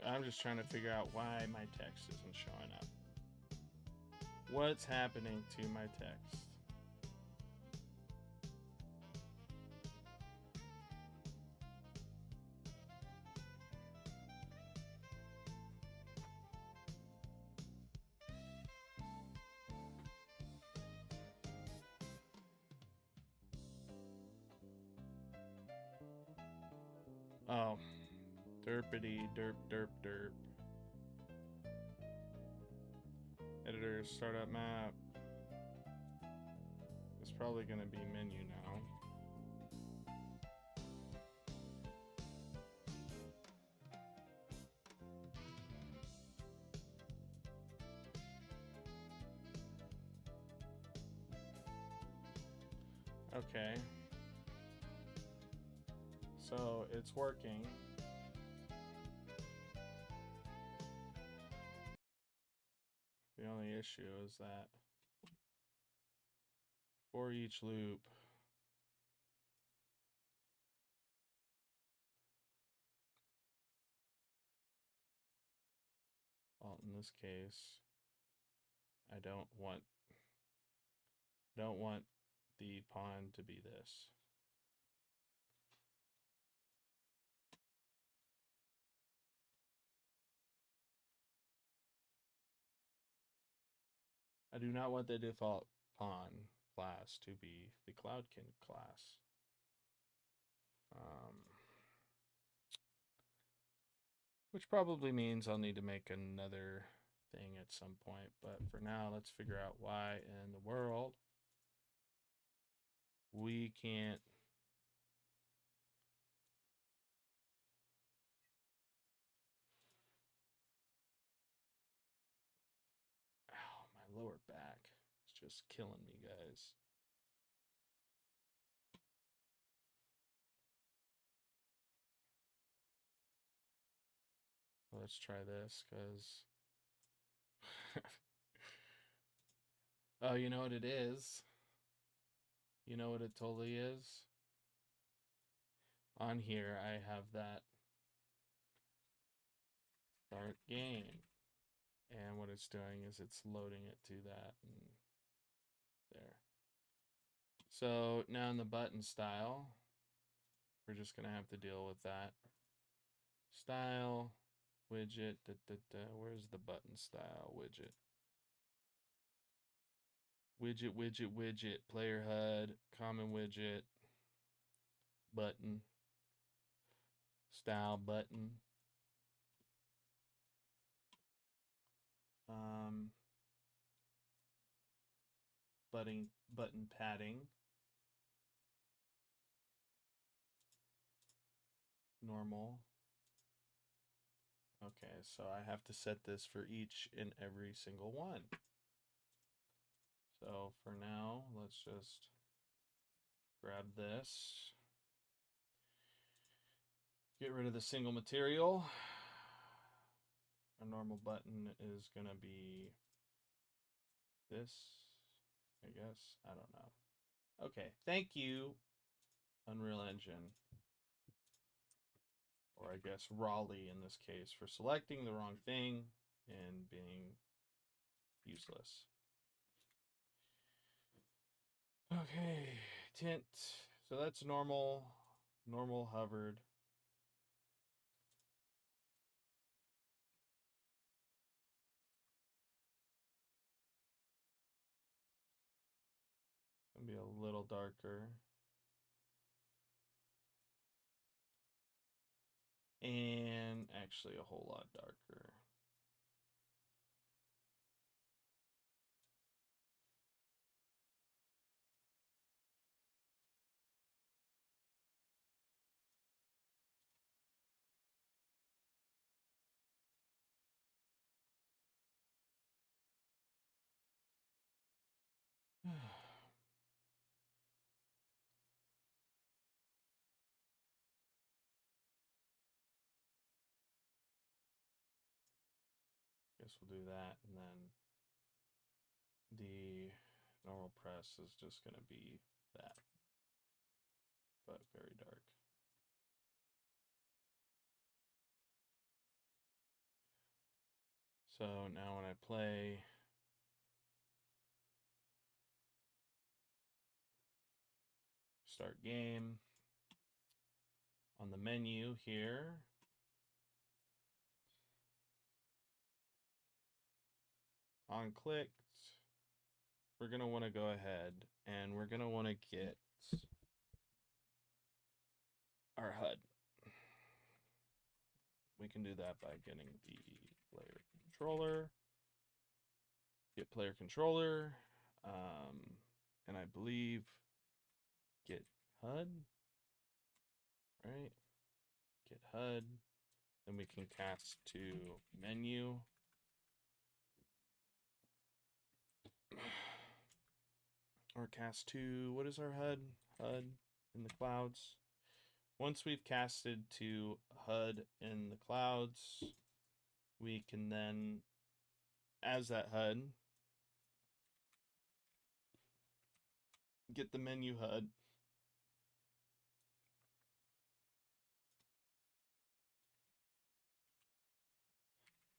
I'm just trying to figure out why my text isn't showing up. What's happening to my text? Oh. Derpity derp derp derp. Editor startup map. It's probably gonna be menu now. Okay. So it's working. The only issue is that for each loop, well, in this case, I don't want the pawn to be this. I do not want the default pawn class to be the Cloudkin class. Which probably means I'll need to make another thing at some point. But for now, let's figure out why in the world we can't lower back is just killing me, guys. Let's try this, because... Oh, you know what it is? You know what it totally is? On here, I have that start game. And what it's doing is it's loading it to that. And there. So now in the button style, we're just going to have to deal with that. Style, widget, where's the button style widget? Widget, player HUD, common widget, button, style button. Button padding. Normal. Okay, so I have to set this for each and every single one. So for now, let's just grab this. Get rid of the single material. Our normal button is going to be this, I guess. I don't know. Okay, thank you, Unreal Engine. Or I guess Raleigh in this case, for selecting the wrong thing and being useless. Okay, tint. So that's normal hovered. Gonna be a little darker. And actually a whole lot darker. Guess we'll do that, and then the normal press is just going to be that, but very dark. So now when I play, start game, on the menu here, on clicked, we're going to want to go ahead and we're going to want to get our HUD. We can do that by getting the player controller, get player controller, and I believe get HUD, right? Get HUD, then we can cast to menu. Or cast to, what is our HUD? HUD in the clouds. Once we've casted to HUD in the clouds, we can then, as that HUD, get the menu HUD.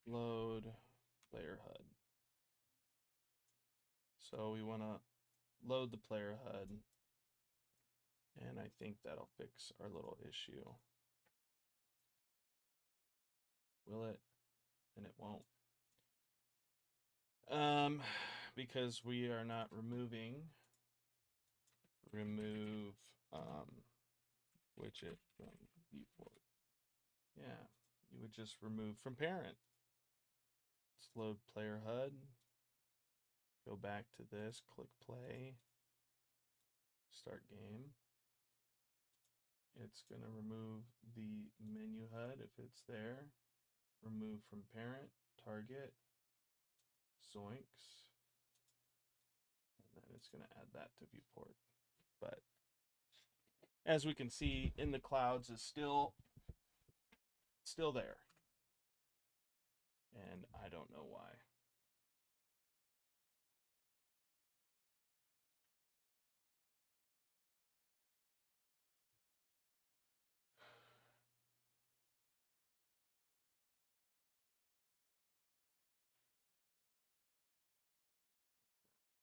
Load player HUD. So we want to load the player HUD, and I think that'll fix our little issue. Will it? And it won't. Because we are not removing. Remove widget from viewport. Yeah, you would just remove from parent. Let's load player HUD. Go back to this, click play, start game. It's going to remove the menu HUD if it's there. Remove from parent, target, zoinks. just going to add that to viewport. But as we can see, in the clouds is still there. And I don't know why.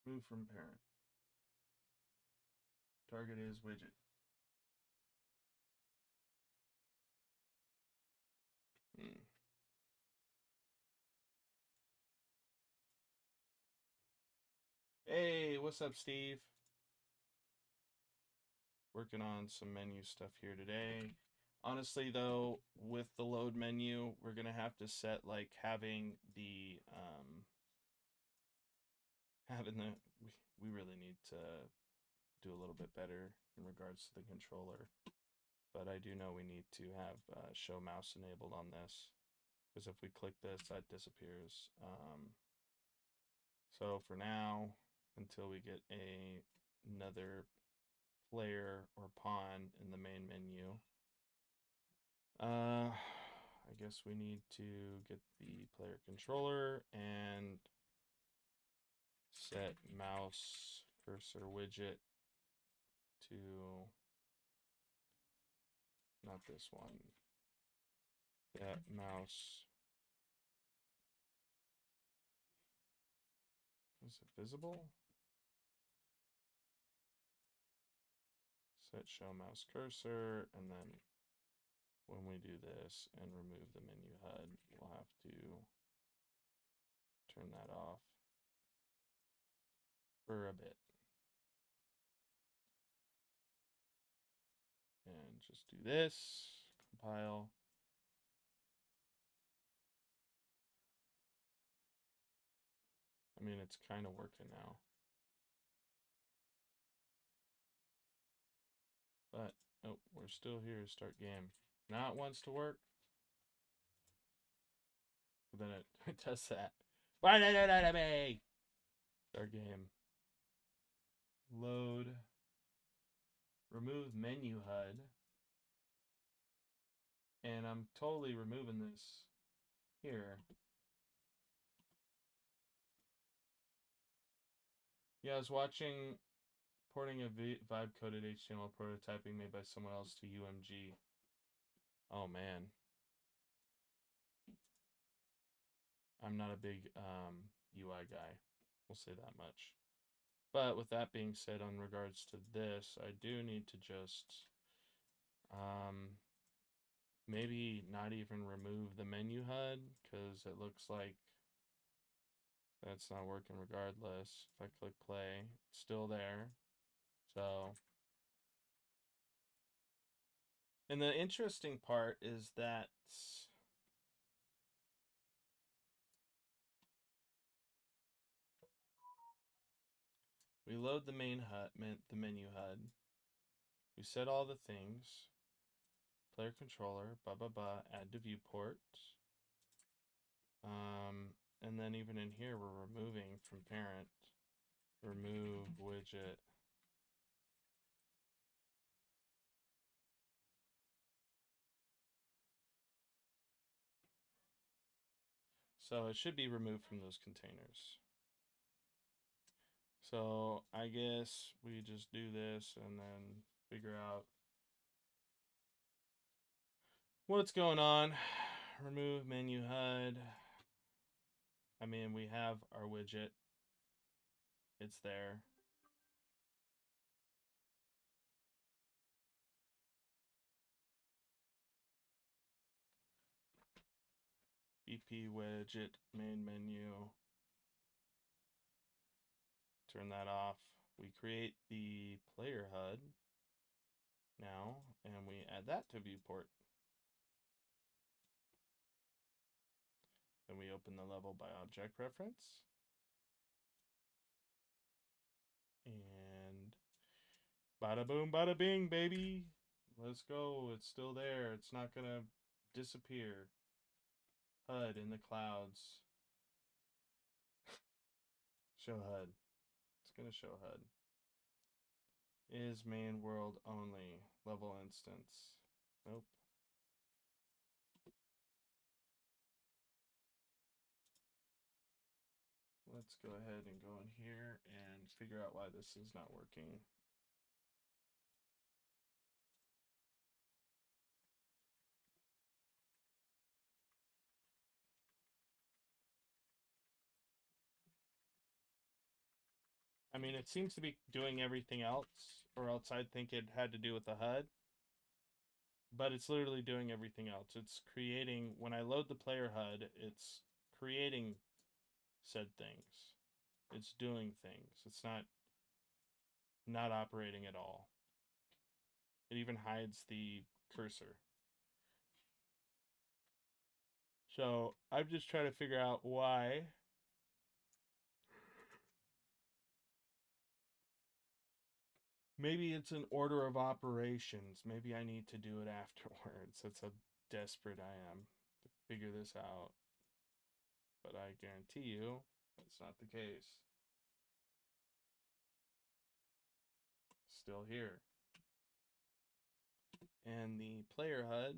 Move from parent. Target is widget. Hey, what's up, Steve? Working on some menu stuff here today. Honestly, though, with the load menu, we're going to have to set, like, having the, we really need to do a little bit better in regards to the controller. But I do know we need to have show mouse enabled on this, because if we click this, that disappears. So for now, until we get another player or pawn in the main menu, I guess we need to get the player controller and set mouse cursor widget to not this one. That mouse. Is it visible? Set show mouse cursor, and then when we do this and remove the menu HUD, we'll have to turn that off for a bit. And just do this, compile. I mean, it's kind of working now. But, oh, we're still here, start game. Now it wants to work. But then it does that. Start game. Load. Remove menu HUD. And I'm totally removing this here. Yeah, I was watching porting a vibe-coded HTML prototyping made by someone else to UMG. Oh, man. I'm not a big UI guy. We'll say that much. But with that being said, on regards to this, I do need to just maybe not even remove the menu HUD, because it looks like that's not working regardless. If I click play, it's still there. So, and the interesting part is that we load the main HUD, the menu HUD. We set all the things. Player controller, add to viewport. And then even in here, we're removing from parent, remove widget. So it should be removed from those containers. So I guess we just do this and then figure out what's going on. Remove menu HUD. I mean, we have our widget. It's there. BP widget, main menu. Turn that off. We create the player HUD now, and we add that to viewport. Then we open the level by object reference. And bada boom, bada bing, baby. Let's go. It's still there. It's not going to disappear. HUD in the clouds. Show HUD. It's gonna show HUD. Is main world only. Level instance. Nope. Let's go ahead and go in here and figure out why this is not working. I mean, it seems to be doing everything else, or else I'd think it had to do with the HUD. But it's literally doing everything else. It's creating, when I load the player HUD, it's creating said things. It's doing things. It's not operating at all. It even hides the cursor. So I'm just trying to figure out why. Maybe it's an order of operations. Maybe I need to do it afterwards. That's how desperate I am to figure this out. But I guarantee you that's not the case. Still here. And the player HUD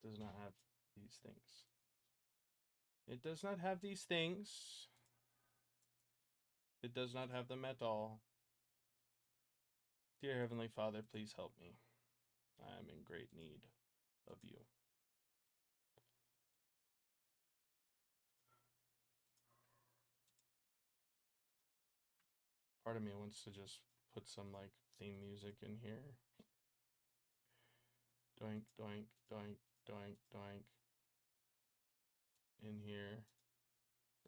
does not have these things. It does not have these things. It does not have them at all. Dear Heavenly Father, please help me. I am in great need of you. Part of me wants to just put some like theme music in here. Doink, doink, doink, doink, doink. In here.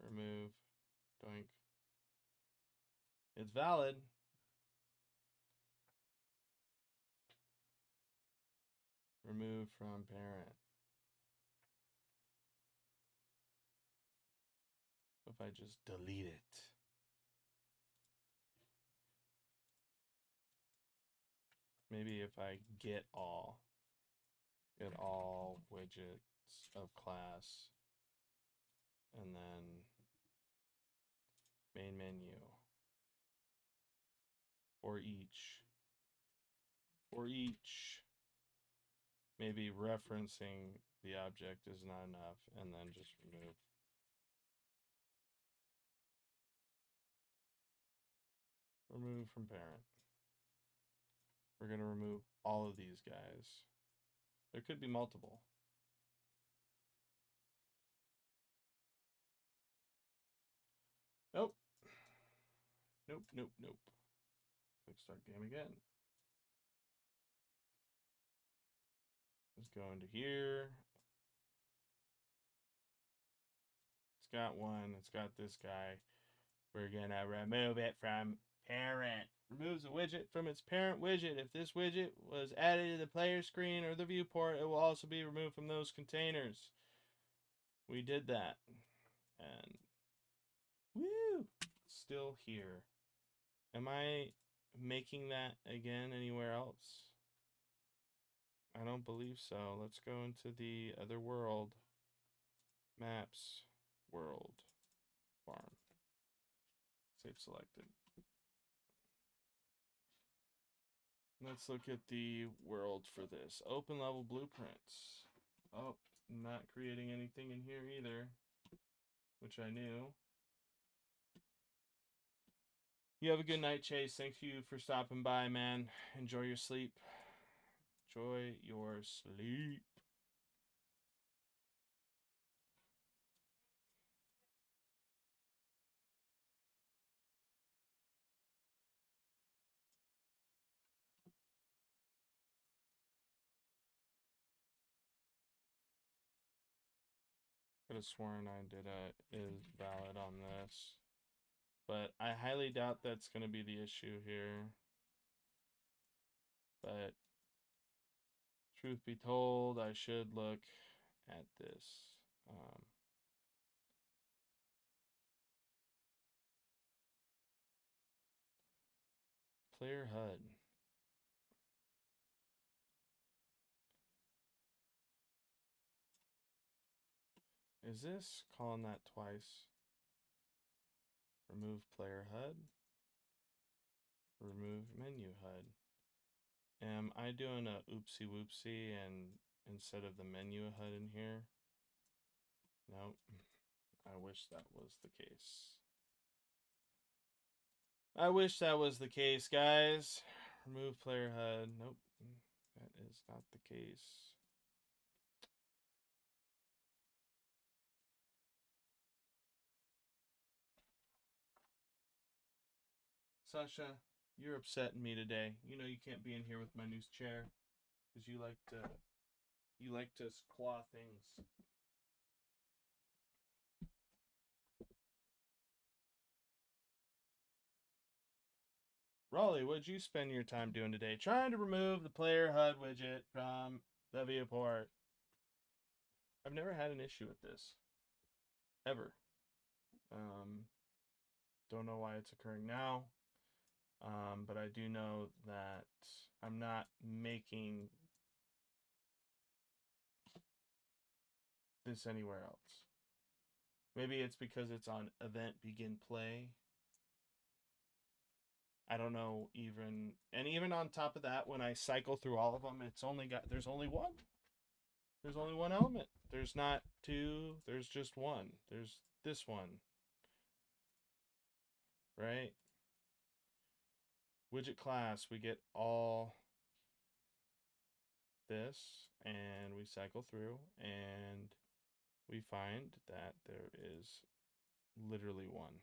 Remove. Doink. It's valid. Remove from parent. If I just delete it. Maybe if I get all widgets of class, and then main menu for each, maybe referencing the object is not enough, and then just remove from parent. We're going to remove all of these guys. There could be multiple. Nope. Nope, nope, nope. Click start game again. Let's go into here. It's got one. It's got this guy. We're going to remove it from parent. Removes a widget from its parent widget. If this widget was added to the player screen or the viewport, it will also be removed from those containers. We did that. And woo! Still here. Am I making that again anywhere else? I don't believe so. Let's go into the other world. Maps. World. Farm. Save selected. Let's look at the world for this. Open level blueprints. Oh, not creating anything in here either, which I knew. You have a good night, Chase. Thank you for stopping by, man. Enjoy your sleep. Enjoy your sleep. Could have sworn I did a is valid on this, but I highly doubt that's going to be the issue here. But truth be told, I should look at this. Player HUD. Is this calling that twice? Remove player HUD. Remove menu HUD. Am I doing a oopsie whoopsie and instead of the menu HUD in here? Nope. I wish that was the case. I wish that was the case, guys. Remove player HUD. Nope. That is not the case. Sasha, you're upsetting me today. You know you can't be in here with my new chair because you like to claw things. Raleigh, what'd you spend your time doing today? Trying to remove the player HUD widget from the viewport. I've never had an issue with this. Ever. Don't know why it's occurring now. But I do know that I'm not making this anywhere else. Maybe it's because it's on event begin play. I don't know even, and even on top of that, when I cycle through all of them, there's only one. There's only one element. There's not two, there's just one. There's this one. Right? Widget class, we get all this, and we cycle through, and we find that there is literally one.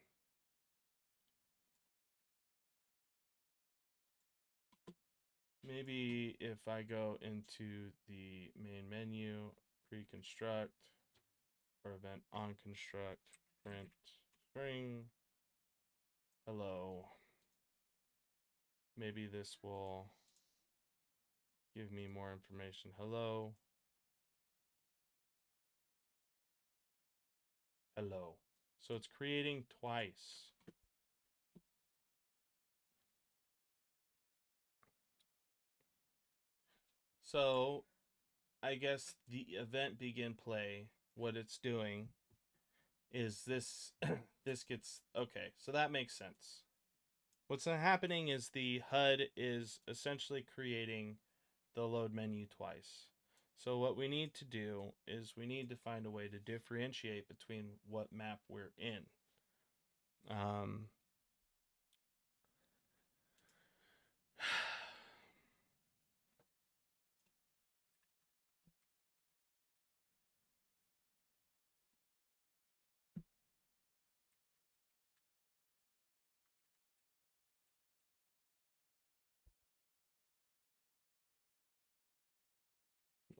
Maybe if I go into the main menu, pre-construct, or event on construct, print string, hello. Maybe this will give me more information. Hello. Hello. So it's creating twice. So I guess the event begin play, what it's doing is this this gets okay, so that makes sense. What's happening is the HUD is essentially creating the load menu twice. So what we need to do is we need to find a way to differentiate between what map we're in.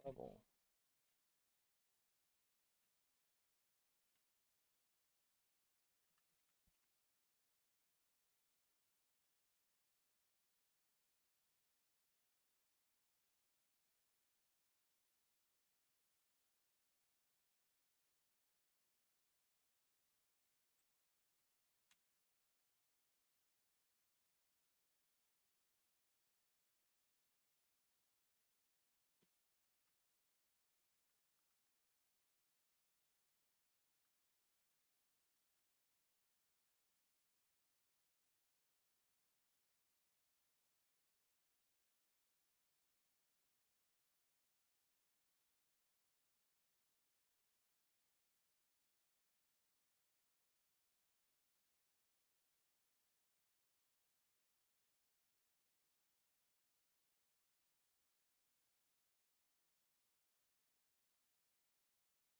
Level.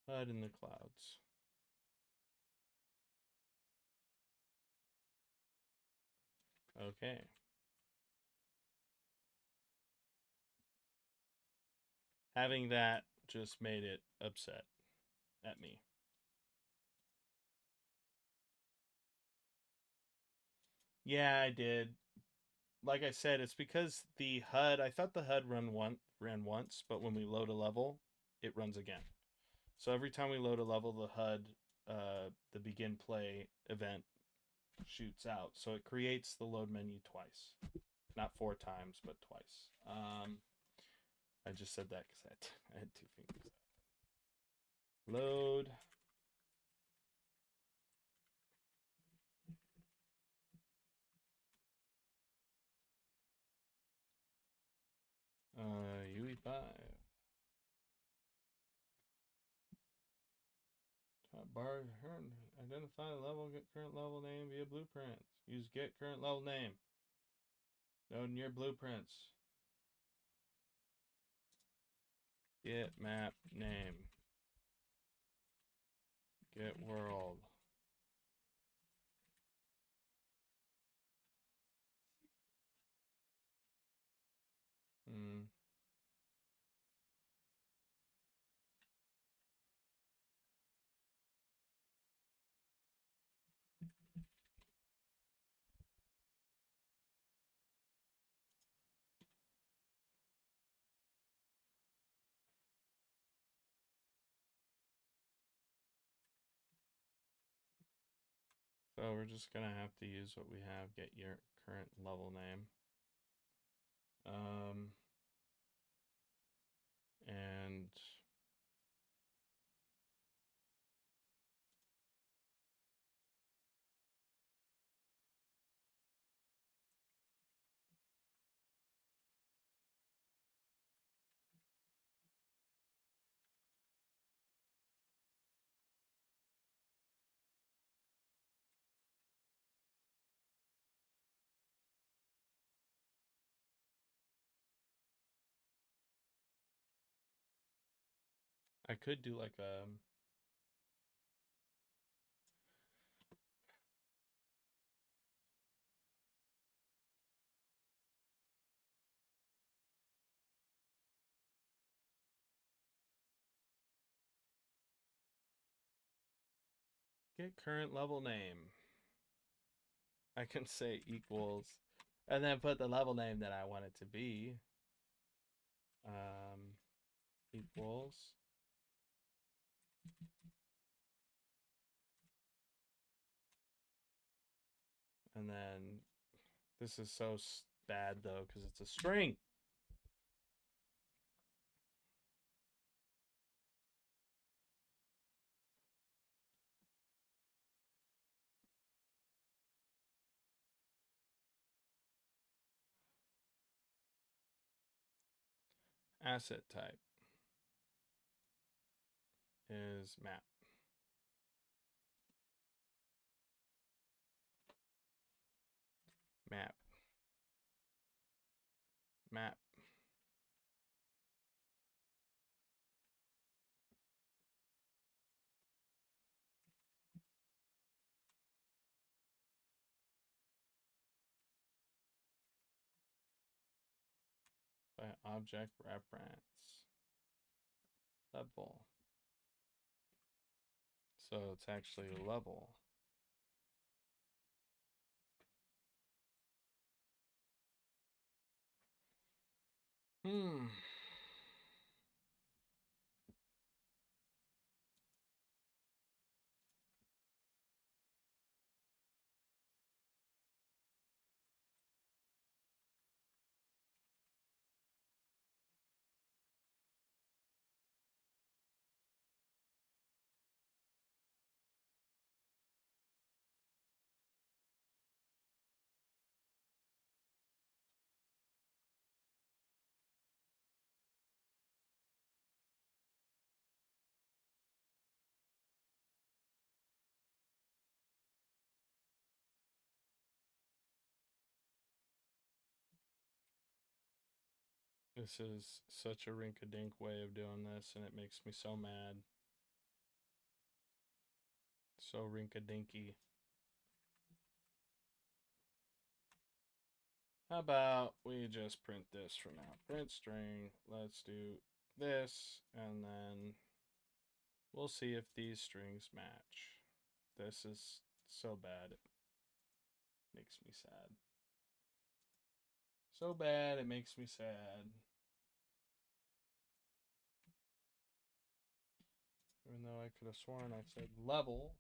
HUD in the clouds. Okay. Having that just made it upset at me. Yeah, I did. Like I said, it's because the HUD, I thought the HUD ran once, but when we load a level, it runs again. So every time we load a level, the HUD, the begin play event shoots out. So it creates the load menu twice. Not 4 times, but twice. I just said that because I had 2 fingers up. Load. UE5. Top bar, identify level, get current level name via blueprints. Use get current level name. Node in your blueprints. Get map name. Get world. So we're just gonna have to use what we have, get your current level name. And I could do like get current level name. I can say equals, and then put the level name that I want it to be. Equals. And then this is so bad though because it's a string. Asset type is map. Map. Map. By object reference. Level. So it's actually level. This is such a rink-a-dink way of doing this, and it makes me so mad. So rink-a-dinky. How about we just print this for now? Print string. Let's do this, and then we'll see if these strings match. This is so bad. It makes me sad. So bad, it makes me sad. Even though I could have sworn I said level.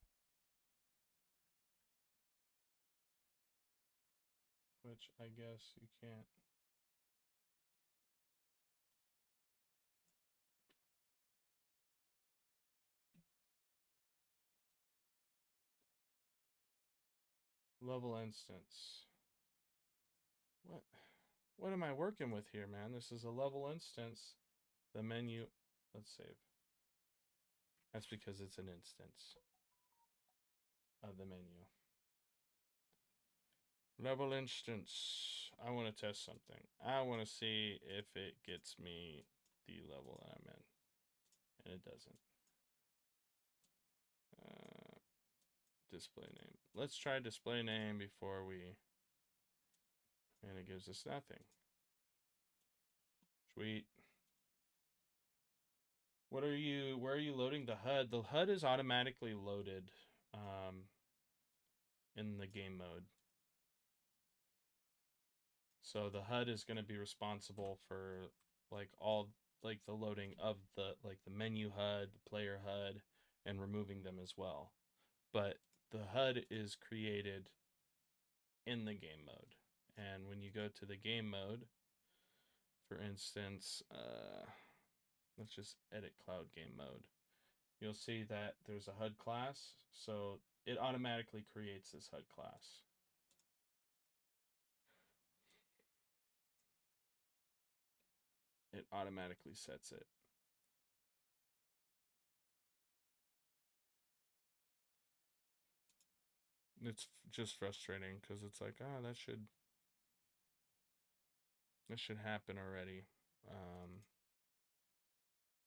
which I guess you can't. Level instance. What am I working with here, man? This is a level instance. The menu, let's save. That's because it's an instance of the menu. Level instance. I want to test something. I want to see if it gets me the level that I'm in. And it doesn't. Display name. Let's try display name before we... And it gives us nothing. Sweet. Where are you loading the HUD? The HUD is automatically loaded in the game mode. So the HUD is going to be responsible for like all like the loading of the menu HUD, the player HUD, and removing them as well. But the HUD is created in the game mode. And when you go to the game mode, for instance, let's just edit cloud game mode. You'll see that there's a HUD class, so it automatically creates this HUD class. It automatically sets it. It's just frustrating because it's like, that should happen already.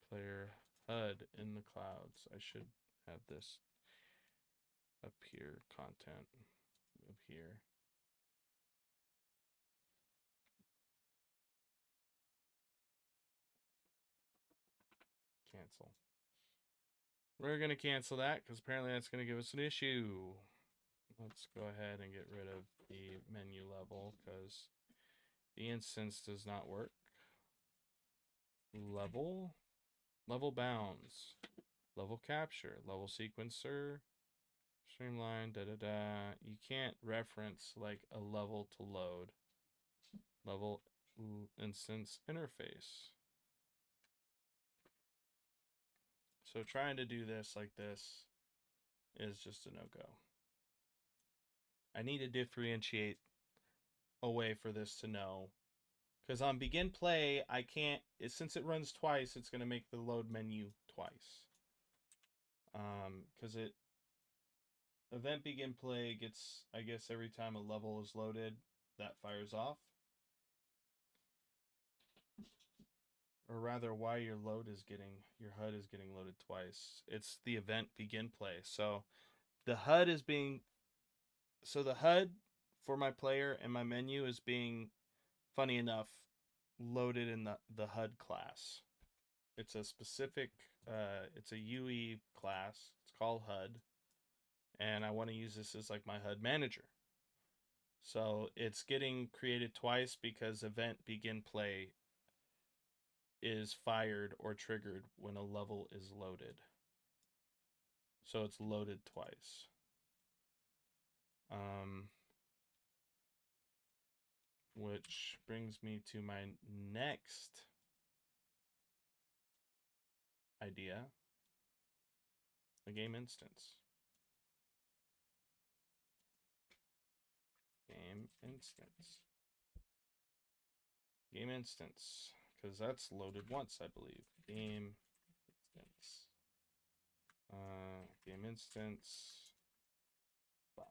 Player HUD in the clouds. I should have this up here, content up here. Cancel. We're going to cancel that because apparently that's going to give us an issue. Let's go ahead and get rid of the menu level because the instance does not work. Level bounds, level capture, level sequencer, streamline, You can't reference like a level to load. Level instance interface. So trying to do this like this is just a no-go. I need to differentiate a way for this to know. Because on begin play, I can't, since it runs twice, it's going to make the load menu twice. Because event begin play gets, I guess every time a level is loaded, that fires off. Or rather, why your HUD is getting loaded twice. It's the event begin play. So the HUD is being, the HUD for my player and my menu is being, funny enough, loaded in the HUD class. It's a specific, it's a UE class. It's called HUD. And I want to use this as like my HUD manager. So it's getting created twice because event begin play is fired or triggered when a level is loaded. So it's loaded twice. Which brings me to my next idea, a game instance. Game instance, because that's loaded once, I believe. Game instance, cloud.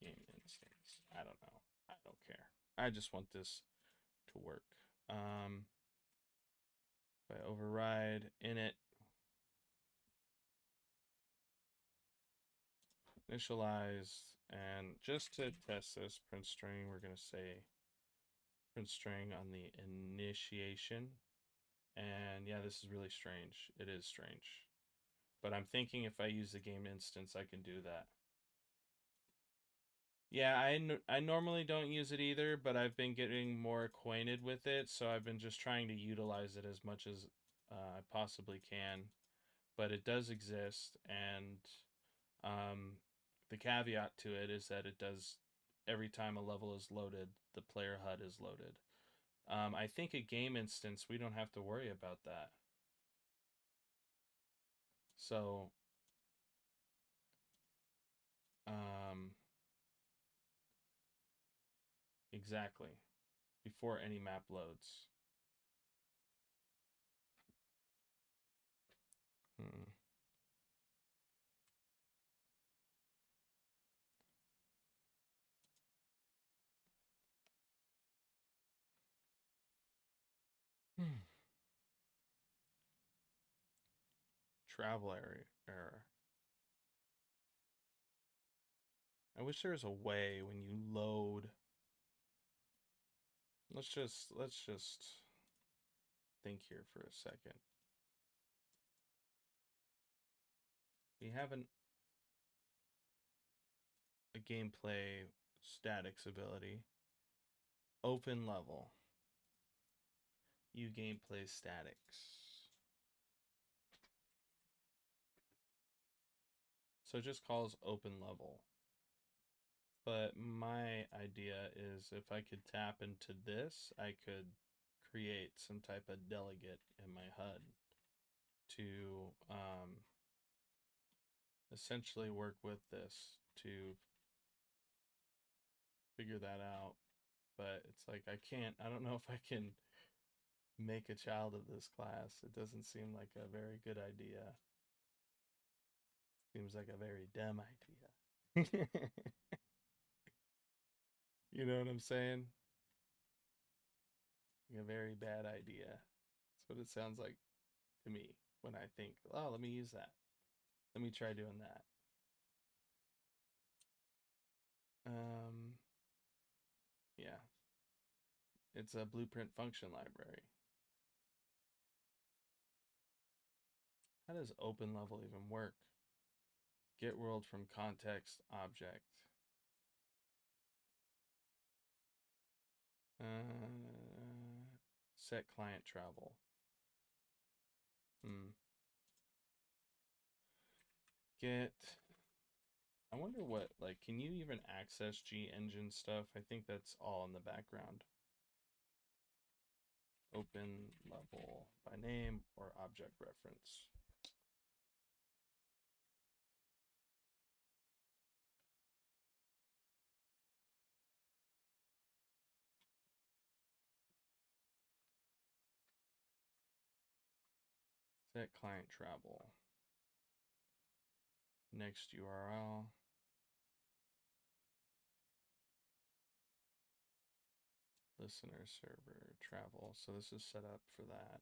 Game instance. I don't know. I don't care. I just want this to work. If I override init, initialize, and just to test this print string, we're going to say print string on the initiation. And yeah, this is really strange. It is strange. But I'm thinking if I use the game instance, I can do that. Yeah, I normally don't use it either, but I've been getting more acquainted with it, so I've been just trying to utilize it as much as I possibly can. But it does exist, and The caveat to it is that it does, every time a level is loaded, the player HUD is loaded. I think a game instance, we don't have to worry about that. So, exactly, before any map loads. Travel error. I wish there was a way when you load. Let's just think here for a second. We have a gameplay statics ability. Open level. You gameplay statics. So it just calls open level. But my idea is if I could tap into this, I could create some type of delegate in my HUD to essentially work with this to figure that out. But it's like I don't know if I can make a child of this class. It doesn't seem like a very good idea. Seems like a very dumb idea. You know what I'm saying? Like a very bad idea. That's what it sounds like to me when I think, oh, let me use that. Let me try doing that. Yeah. It's a blueprint function library. How does open level even work? Get world from context object. Set client travel. Get. I wonder what, like, can you even access G-Engine stuff? I think that's all in the background. Open level by name or object reference. Set client travel. Next URL. Listener server travel. So this is set up for that.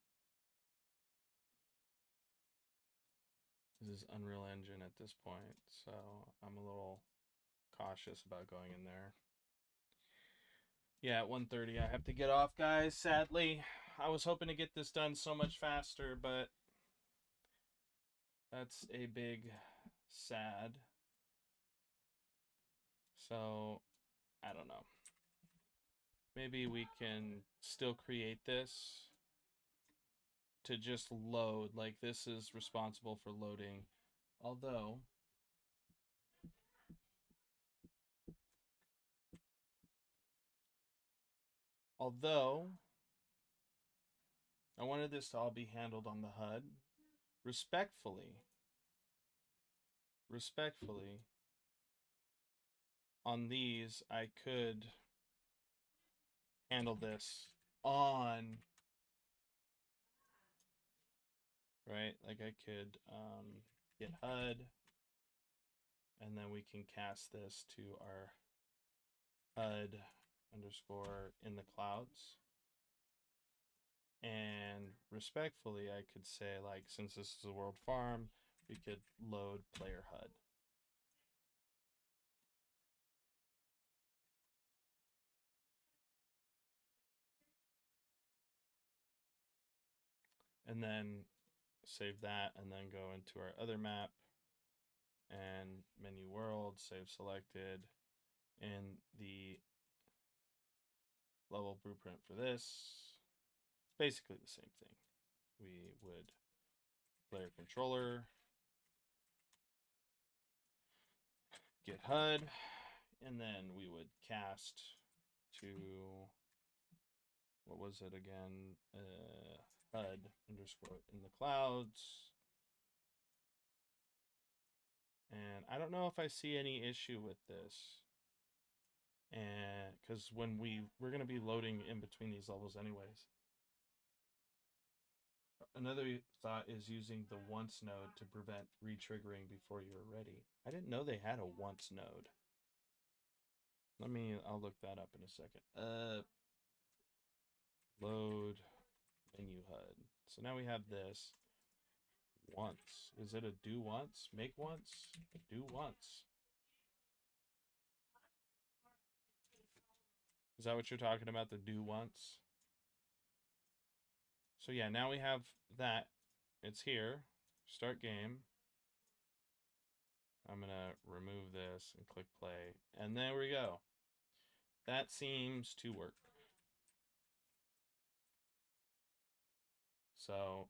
This is Unreal Engine at this point, so I'm a little cautious about going in there. Yeah, at 1:30 I have to get off, guys, sadly. I was hoping to get this done so much faster, but that's a big sad. So, I don't know. Maybe we can still create this to just load. Like, this is responsible for loading. Although, I wanted this to all be handled on the HUD. Respectfully, on these, I could handle this on, right? Like I could get HUD, and then we can cast this to our HUD underscore in the clouds. And respectfully, I could say, like, since this is a world farm, we could load player HUD. And then save that, and then go into our other map and menu world, save selected, in the level blueprint for this. Basically the same thing. We would player controller, get HUD, and then we would cast to, what was it again? HUD underscore in the clouds. And I don't know if I see any issue with this. And because when we're going to be loading in between these levels anyways. Another thought is using the once node to prevent retriggering before you're ready. I didn't know they had a once node. I'll look that up in a second. Load menu HUD. So now we have this. Once. Is it a do once? Make once? Do once. Is that what you're talking about? The do once? So yeah, now we have that. It's here. Start game. I'm going to remove this and click play. And there we go. That seems to work. So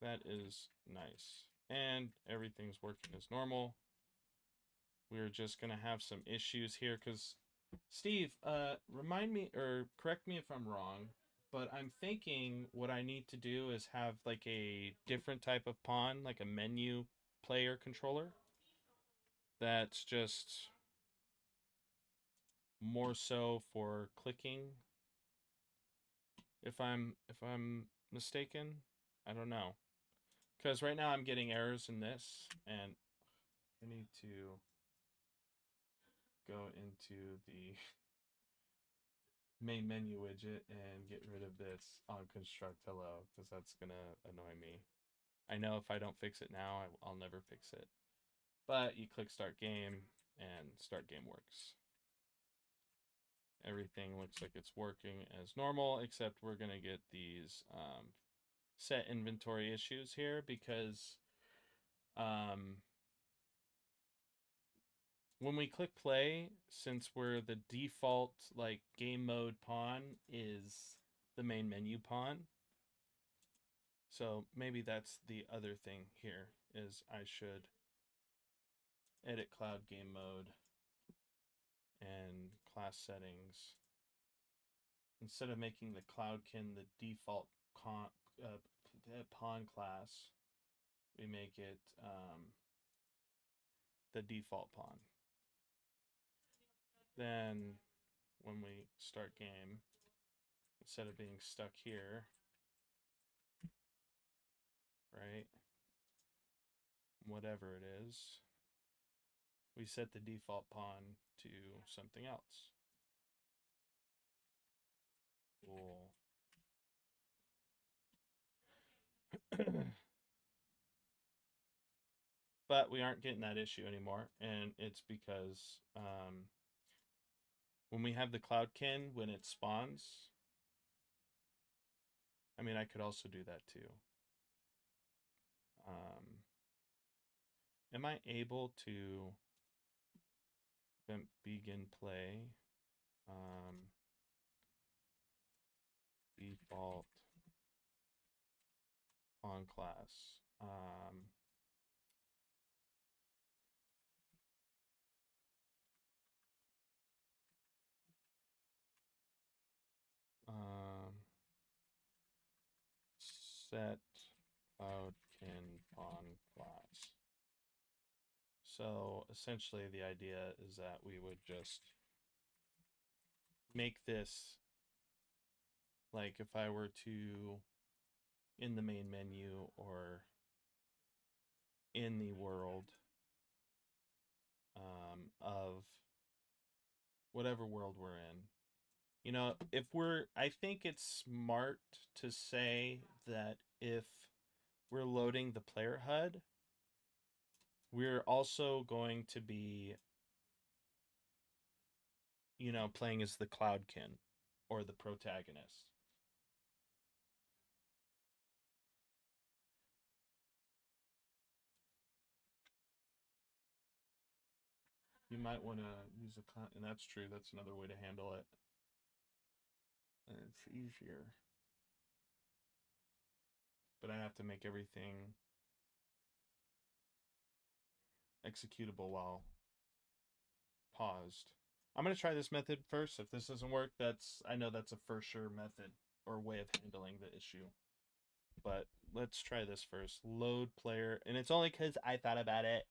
that is nice. And everything's working as normal. We're just going to have some issues here because, Steve, remind me or correct me if I'm wrong, but I'm thinking what I need to do is have like a different type of pawn, like a menu player controller. That's just more so for clicking. If I'm mistaken, I don't know. Because right now I'm getting errors in this, and I need to go into the main menu widget and get rid of this on construct hello, because that's gonna annoy me. I know if I don't fix it now, I'll never fix it. But you click start game, and start game works. Everything looks like it's working as normal, except we're gonna get these set inventory issues here because when we click play, since we're the default like game mode pawn is the main menu pawn. So maybe that's the other thing here is I should edit cloud game mode and class settings. Instead of making the cloudkin the default pawn class, we make it the default pawn. Then when we start game, instead of being stuck here, right, whatever it is, we set the default pawn to something else. Cool. But we aren't getting that issue anymore, and it's because when we have the cloudkin, when it spawns, I mean, I could also do that too. Am I able to begin play? Default pawn class. Set cloudkin pawn class. So essentially the idea is that we would just make this like if I were to in the main menu or in the world of whatever world we're in. You know, I think it's smart to say that if we're loading the player HUD, we're also going to be, you know, playing as the cloudkin or the protagonist. You might want to use a cloud, and that's true. That's another way to handle it. And it's easier. But I have to make everything executable while paused. I'm going to try this method first. If this doesn't work, I know that's a for sure method or way of handling the issue. But let's try this first. Load player. And it's only because I thought about it.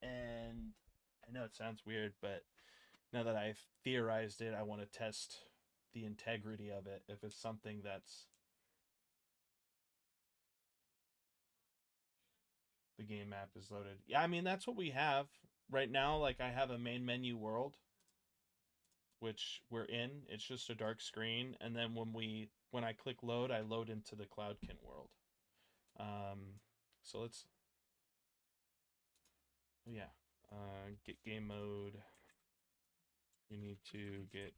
And I know it sounds weird, but now that I've theorized it, I want to test the integrity of it. If it's something that's the game map is loaded. Yeah, I mean, that's what we have right now. Like, I have a main menu world, which we're in. It's just a dark screen. And then when I click load, I load into the Cloudkin world. So let's, yeah, get game mode. We need to get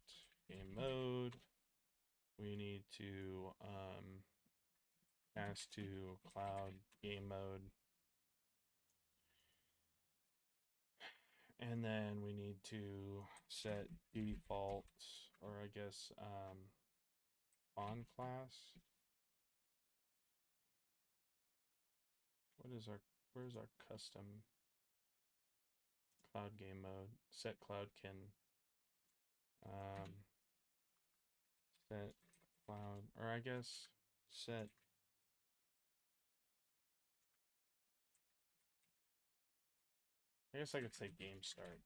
game mode. We need to pass to cloud game mode. And then we need to set default, or I guess on class. Where's our custom cloud game mode? Set Cloudkin. Set cloud, or I guess set I guess I could say game start.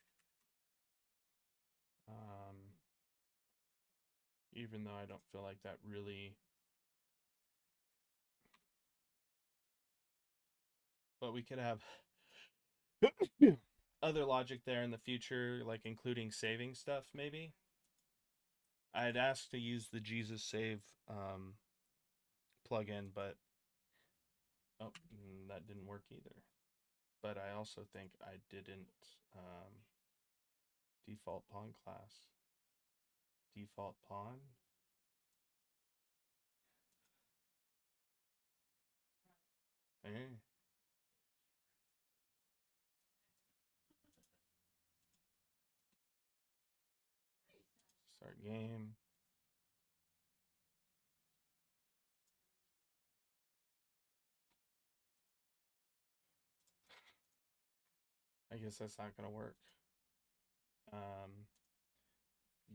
Even though I don't feel like that really, but we could have other logic there in the future, like including saving stuff maybe. I'd asked to use the Jesus Save plugin, but that didn't work either. But I also think I didn't default pawn class. Default pawn. Hey. Start game. I guess that's not gonna work.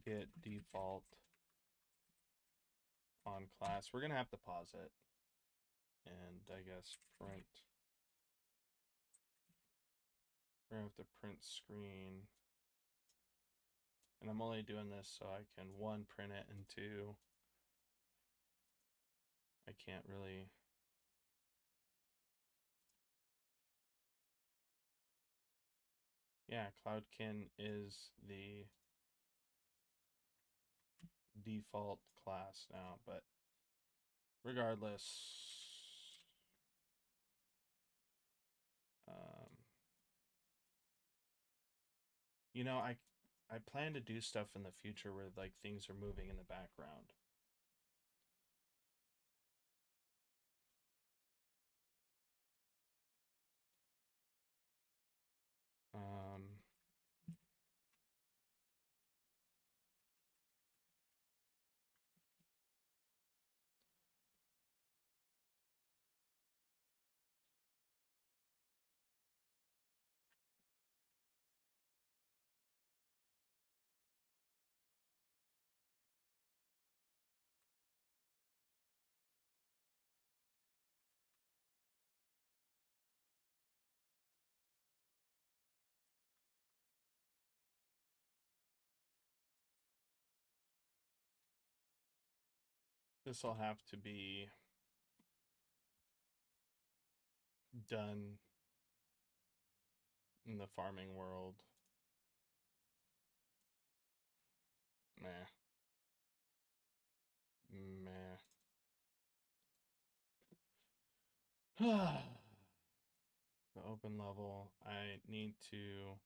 Get default on class. We're gonna have to pause it, and I guess print. We're gonna have to print screen, and I'm only doing this so I can, one, print it, and two, I can't really. Yeah, Cloudkin is the default class now, but regardless, you know, I plan to do stuff in the future where like things are moving in the background. This will have to be done in the farming world. Meh. Meh. The open level, I need to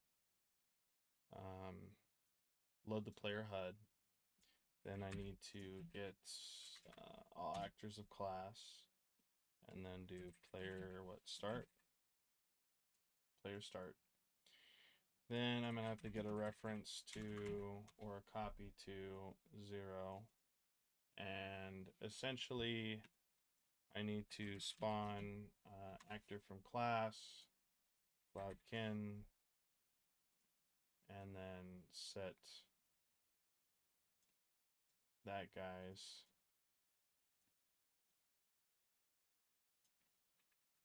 load the player HUD. Then I need to get all actors of class, and then do player start. Player start. Then I'm gonna have to get a reference to, or a copy to 0, and essentially I need to spawn actor from class, Cloudkin, and then set that guy's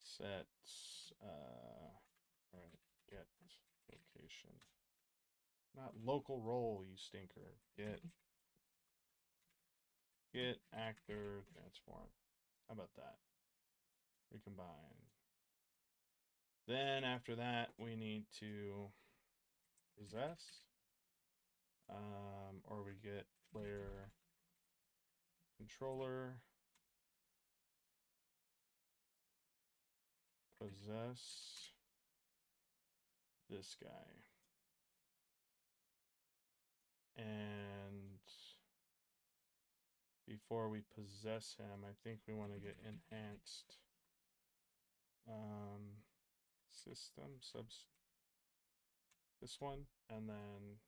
set all right, get location, not local role, you stinker. Get actor transform. How about that? Recombine. Then after that we need to possess, or we get player controller possess this guy. And before we possess him, I think we want to get enhanced system subs this one, and then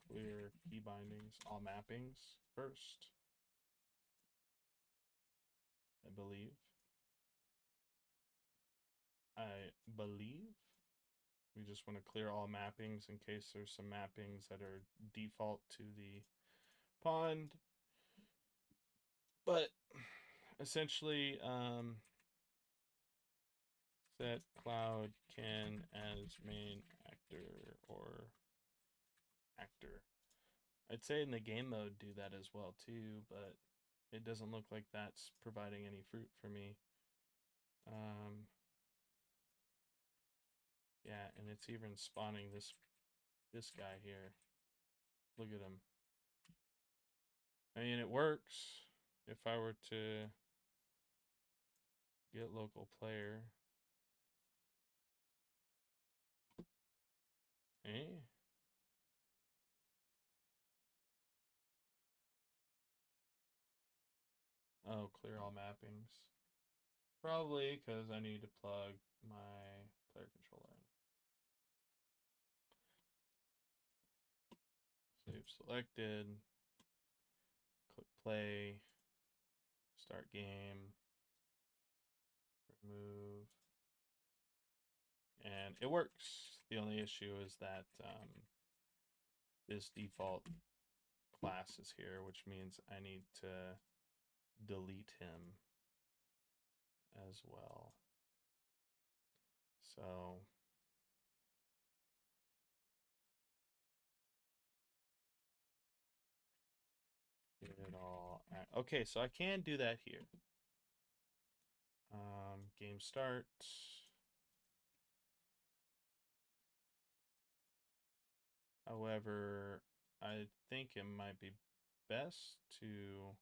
clear key bindings, all mappings first, I believe. We just want to clear all mappings in case there's some mappings that are default to the pond. But essentially, set cloud can as main actor or actor. I'd say in the game mode do that as well too, but it doesn't look like that's providing any fruit for me. Yeah, and it's even spawning this guy here. Look at him. I mean, it works. If I were to get local player. Eh? Oh, clear all mappings. Probably because I need to plug my player controller in. Save selected. Click play. Start game. Remove. And it works. The only issue is that this default class is here, which means I need to delete him as well. So get it all. Okay, so I can do that here. Game start. However, I think it might be best to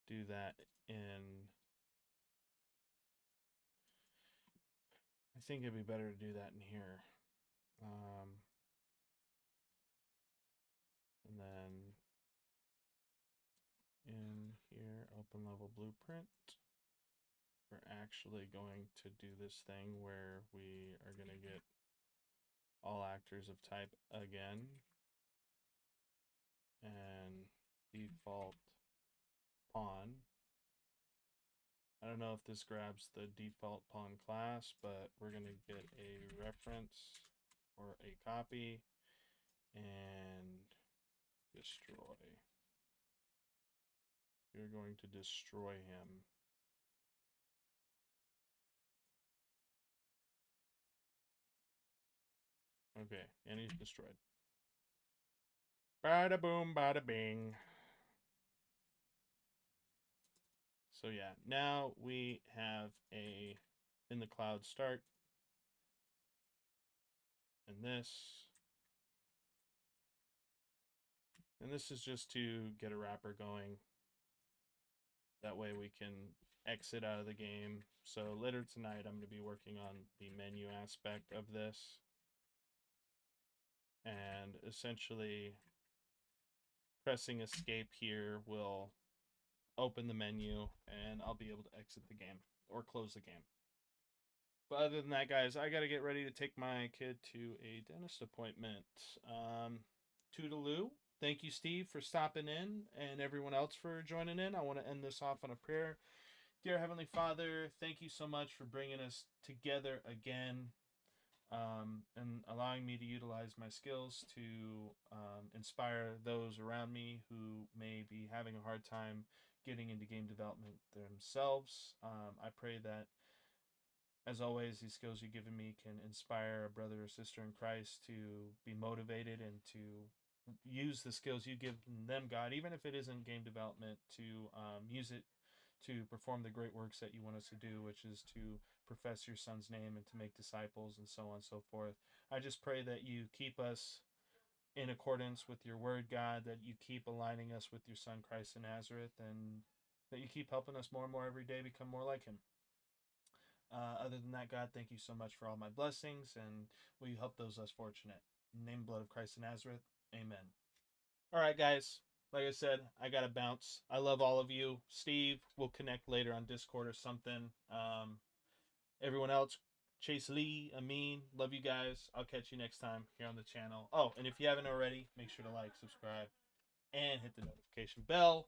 do that in. I think it'd be better to do that in here. And then in here, open level blueprint. We're actually going to do this thing where we are going to get all actors of type again. And default pawn. I don't know if this grabs the default pawn class, but we're going to get a reference or a copy and destroy. You're going to destroy him. Okay, and he's destroyed. Bada boom, bada bing. So yeah, now we have a in the cloud start. And this is just to get a wrapper going. That way we can exit out of the game. So later tonight I'm going to be working on the menu aspect of this. And essentially pressing escape here will open the menu and I'll be able to exit the game or close the game. But other than that, guys, I got to get ready to take my kid to a dentist appointment. Toodaloo. Thank you, Steve, for stopping in and everyone else for joining in. I want to end this off on a prayer. Dear Heavenly Father, thank you so much for bringing us together again. and allowing me to utilize my skills to inspire those around me who may be having a hard time getting into game development themselves. I pray that, as always, these skills you've given me can inspire a brother or sister in Christ to be motivated and to use the skills you give them, God, even if it isn't game development, to use it to perform the great works that you want us to do, which is to profess your Son's name and to make disciples and so on and so forth. I just pray that you keep us in accordance with your word, God, that you keep aligning us with your Son, Christ of Nazareth, and that you keep helping us more and more every day become more like him. Other than that, God, thank you so much for all my blessings, and will you help those less fortunate? In the name and blood of Christ of Nazareth, amen. All right, guys. Like I said, I got to bounce. I love all of you. Steve, we'll connect later on Discord or something. Everyone else, Chase Lee, Amin, love you guys. I'll catch you next time here on the channel. Oh, and if you haven't already, make sure to like, subscribe, and hit the notification bell.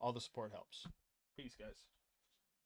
All the support helps. Peace, guys.